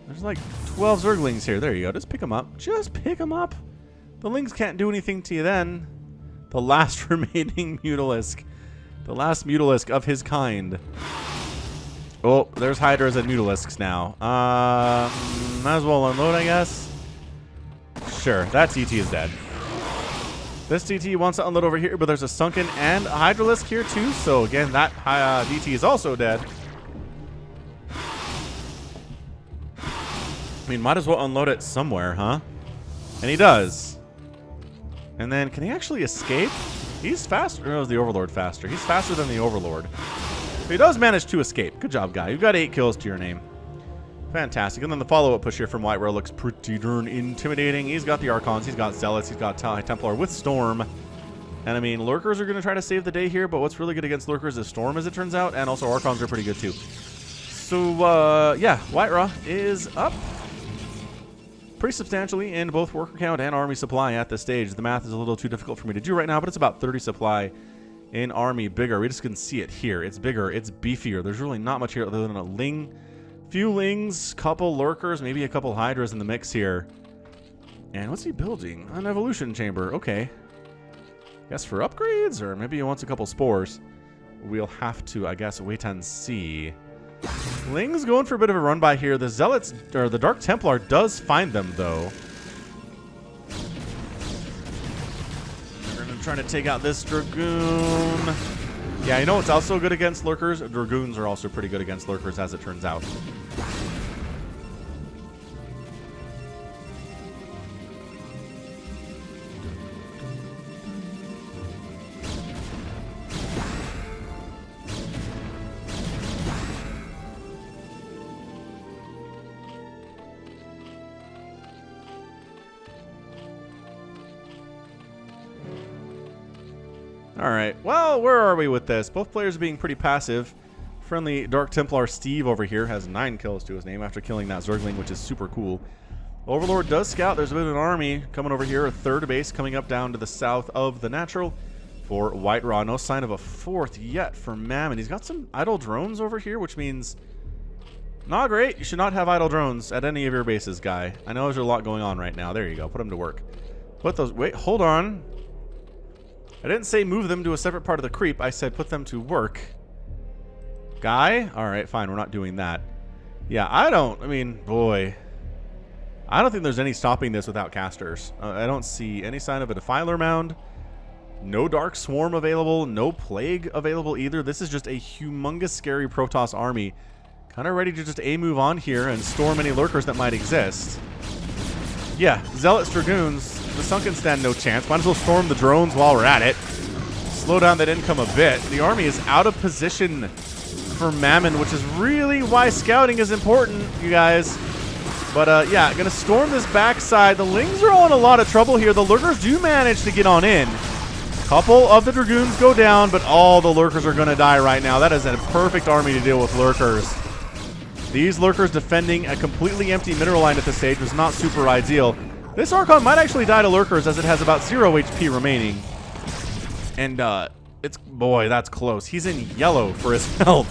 There's like 12 Zerglings here. There you go. Just pick them up. Just pick them up. The Lings can't do anything to you then. The last remaining Mutalisk. The last Mutalisk of his kind. Oh, there's Hydras and Mutalisks now. Might as well unload, I guess. Sure, that TT is dead. This DT wants to unload over here, but there's a Sunken and a Hydralisk here too. So again, that DT is also dead. I mean, might as well unload it somewhere, huh? And he does. And then, can he actually escape? He's faster. Or is the Overlord faster? He's faster than the Overlord. But he does manage to escape. Good job, guy. You've got 8 kills to your name. Fantastic. And then the follow-up push here from White Raw looks pretty darn intimidating. He's got the Archons. He's got Zealots. He's got High Templar with Storm. And, I mean, Lurkers are going to try to save the day here, but what's really good against Lurkers is Storm, as it turns out, and also Archons are pretty good, too. So, yeah, White Raw is up pretty substantially in both worker count and army supply at this stage. The math is a little too difficult for me to do right now, but it's about 30 supply in army bigger. We just can see it here. It's bigger. It's beefier. There's really not much here other than a Ling. Few Lings, couple Lurkers, maybe a couple Hydras in the mix here. And what's he building? An evolution chamber. Okay. Guess for upgrades, or maybe he wants a couple spores. We'll have to, I guess, wait and see. Ling's going for a bit of a run by here. The Zealots, or the Dark Templar does find them, though. We're going to try to take out this Dragoon. Yeah, you know what's also good against Lurkers? Dragoons are also pretty good against Lurkers, as it turns out. All right. Well, where are we with this? Both players are being pretty passive. Friendly Dark Templar Steve over here has 9 kills to his name after killing that Zergling, which is super cool. Overlord does scout. There's a bit of an army coming over here. A third base coming up down to the south of the natural for White Raw. No sign of a fourth yet for Mammon. He's got some idle drones over here, which means not great. You should not have idle drones at any of your bases, guy. I know there's a lot going on right now. There you go. Put them to work. Put those... Wait, hold on. I didn't say move them to a separate part of the creep. I said put them to work. Guy? Alright, fine. We're not doing that. Yeah, I mean, boy. I don't think there's any stopping this without casters. I don't see any sign of a Defiler Mound. No Dark Swarm available. No Plague available either. This is just a humongous, scary Protoss army. Kind of ready to just A-move on here and storm any lurkers that might exist. Yeah, Zealots Dragoons. The Sunken stand no chance. Might as well storm the drones while we're at it. Slow down that income a bit. The army is out of position for Mammon, which is really why scouting is important, you guys. But, yeah, gonna storm this backside. The Lings are all in a lot of trouble here. The lurkers do manage to get on in. Couple of the Dragoons go down, but all the lurkers are gonna die right now. That is a perfect army to deal with lurkers. These lurkers defending a completely empty mineral line at this stage was not super ideal. This Archon might actually die to lurkers as it has about 0 HP remaining. And, it's... Boy, that's close. He's in yellow for his health.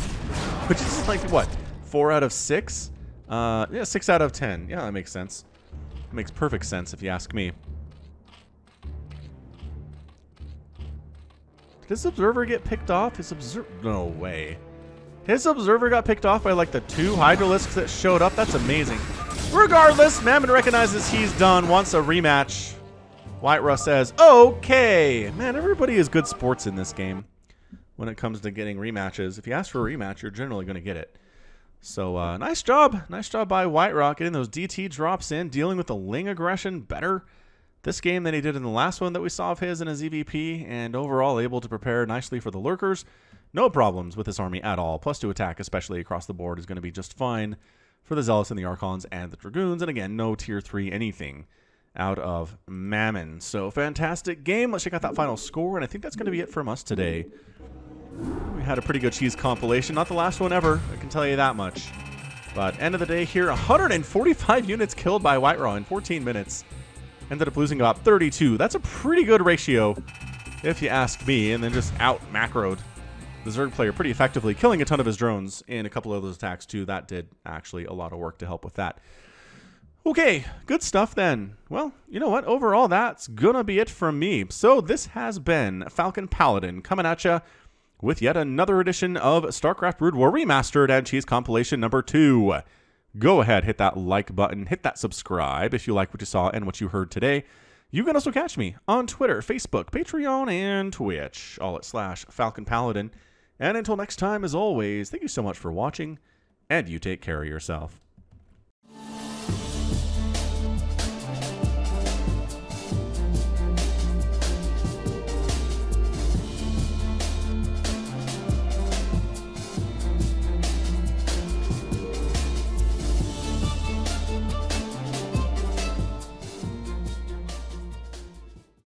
Which is like, what? 4 out of 6? Yeah, 6 out of 10. Yeah, that makes sense. It makes perfect sense if you ask me. Did this Observer get picked off? His Observer... No way. His Observer got picked off by, like, the 2 Hydralisks that showed up? That's amazing. Regardless, Mammon recognizes he's done, wants a rematch. White Russ says, okay. Man, everybody is good sports in this game when it comes to getting rematches. If you ask for a rematch, you're generally going to get it. So, nice job. Nice job by White Rock getting those DT drops in, dealing with the Ling aggression better this game than he did in the last one that we saw of his in his EVP, and overall able to prepare nicely for the lurkers. No problems with this army at all. +2 attack, especially across the board, is going to be just fine for the Zealots and the Archons and the Dragoons. And again, no tier 3 anything out of Mammon. So fantastic game. Let's check out that final score, and I think that's going to be it from us today. We had a pretty good cheese compilation. Not the last one ever, I can tell you that much. But end of the day here, 145 units killed by White Raw in 14 minutes. Ended up losing about 32. That's a pretty good ratio, if you ask me. And then just out-macroed the Zerg player pretty effectively, killing a ton of his drones in a couple of those attacks too. That did actually a lot of work to help with that. Okay, good stuff then. Well, you know what? Overall, that's gonna be it from me. So this has been Falcon Paladin coming at you with yet another edition of StarCraft Brood War Remastered and Cheese Compilation number 2. Go ahead, hit that like button, hit that subscribe if you like what you saw and what you heard today. You can also catch me on Twitter, Facebook, Patreon, and Twitch, all at /Falcon Paladin. And until next time, as always, thank you so much for watching, and you take care of yourself.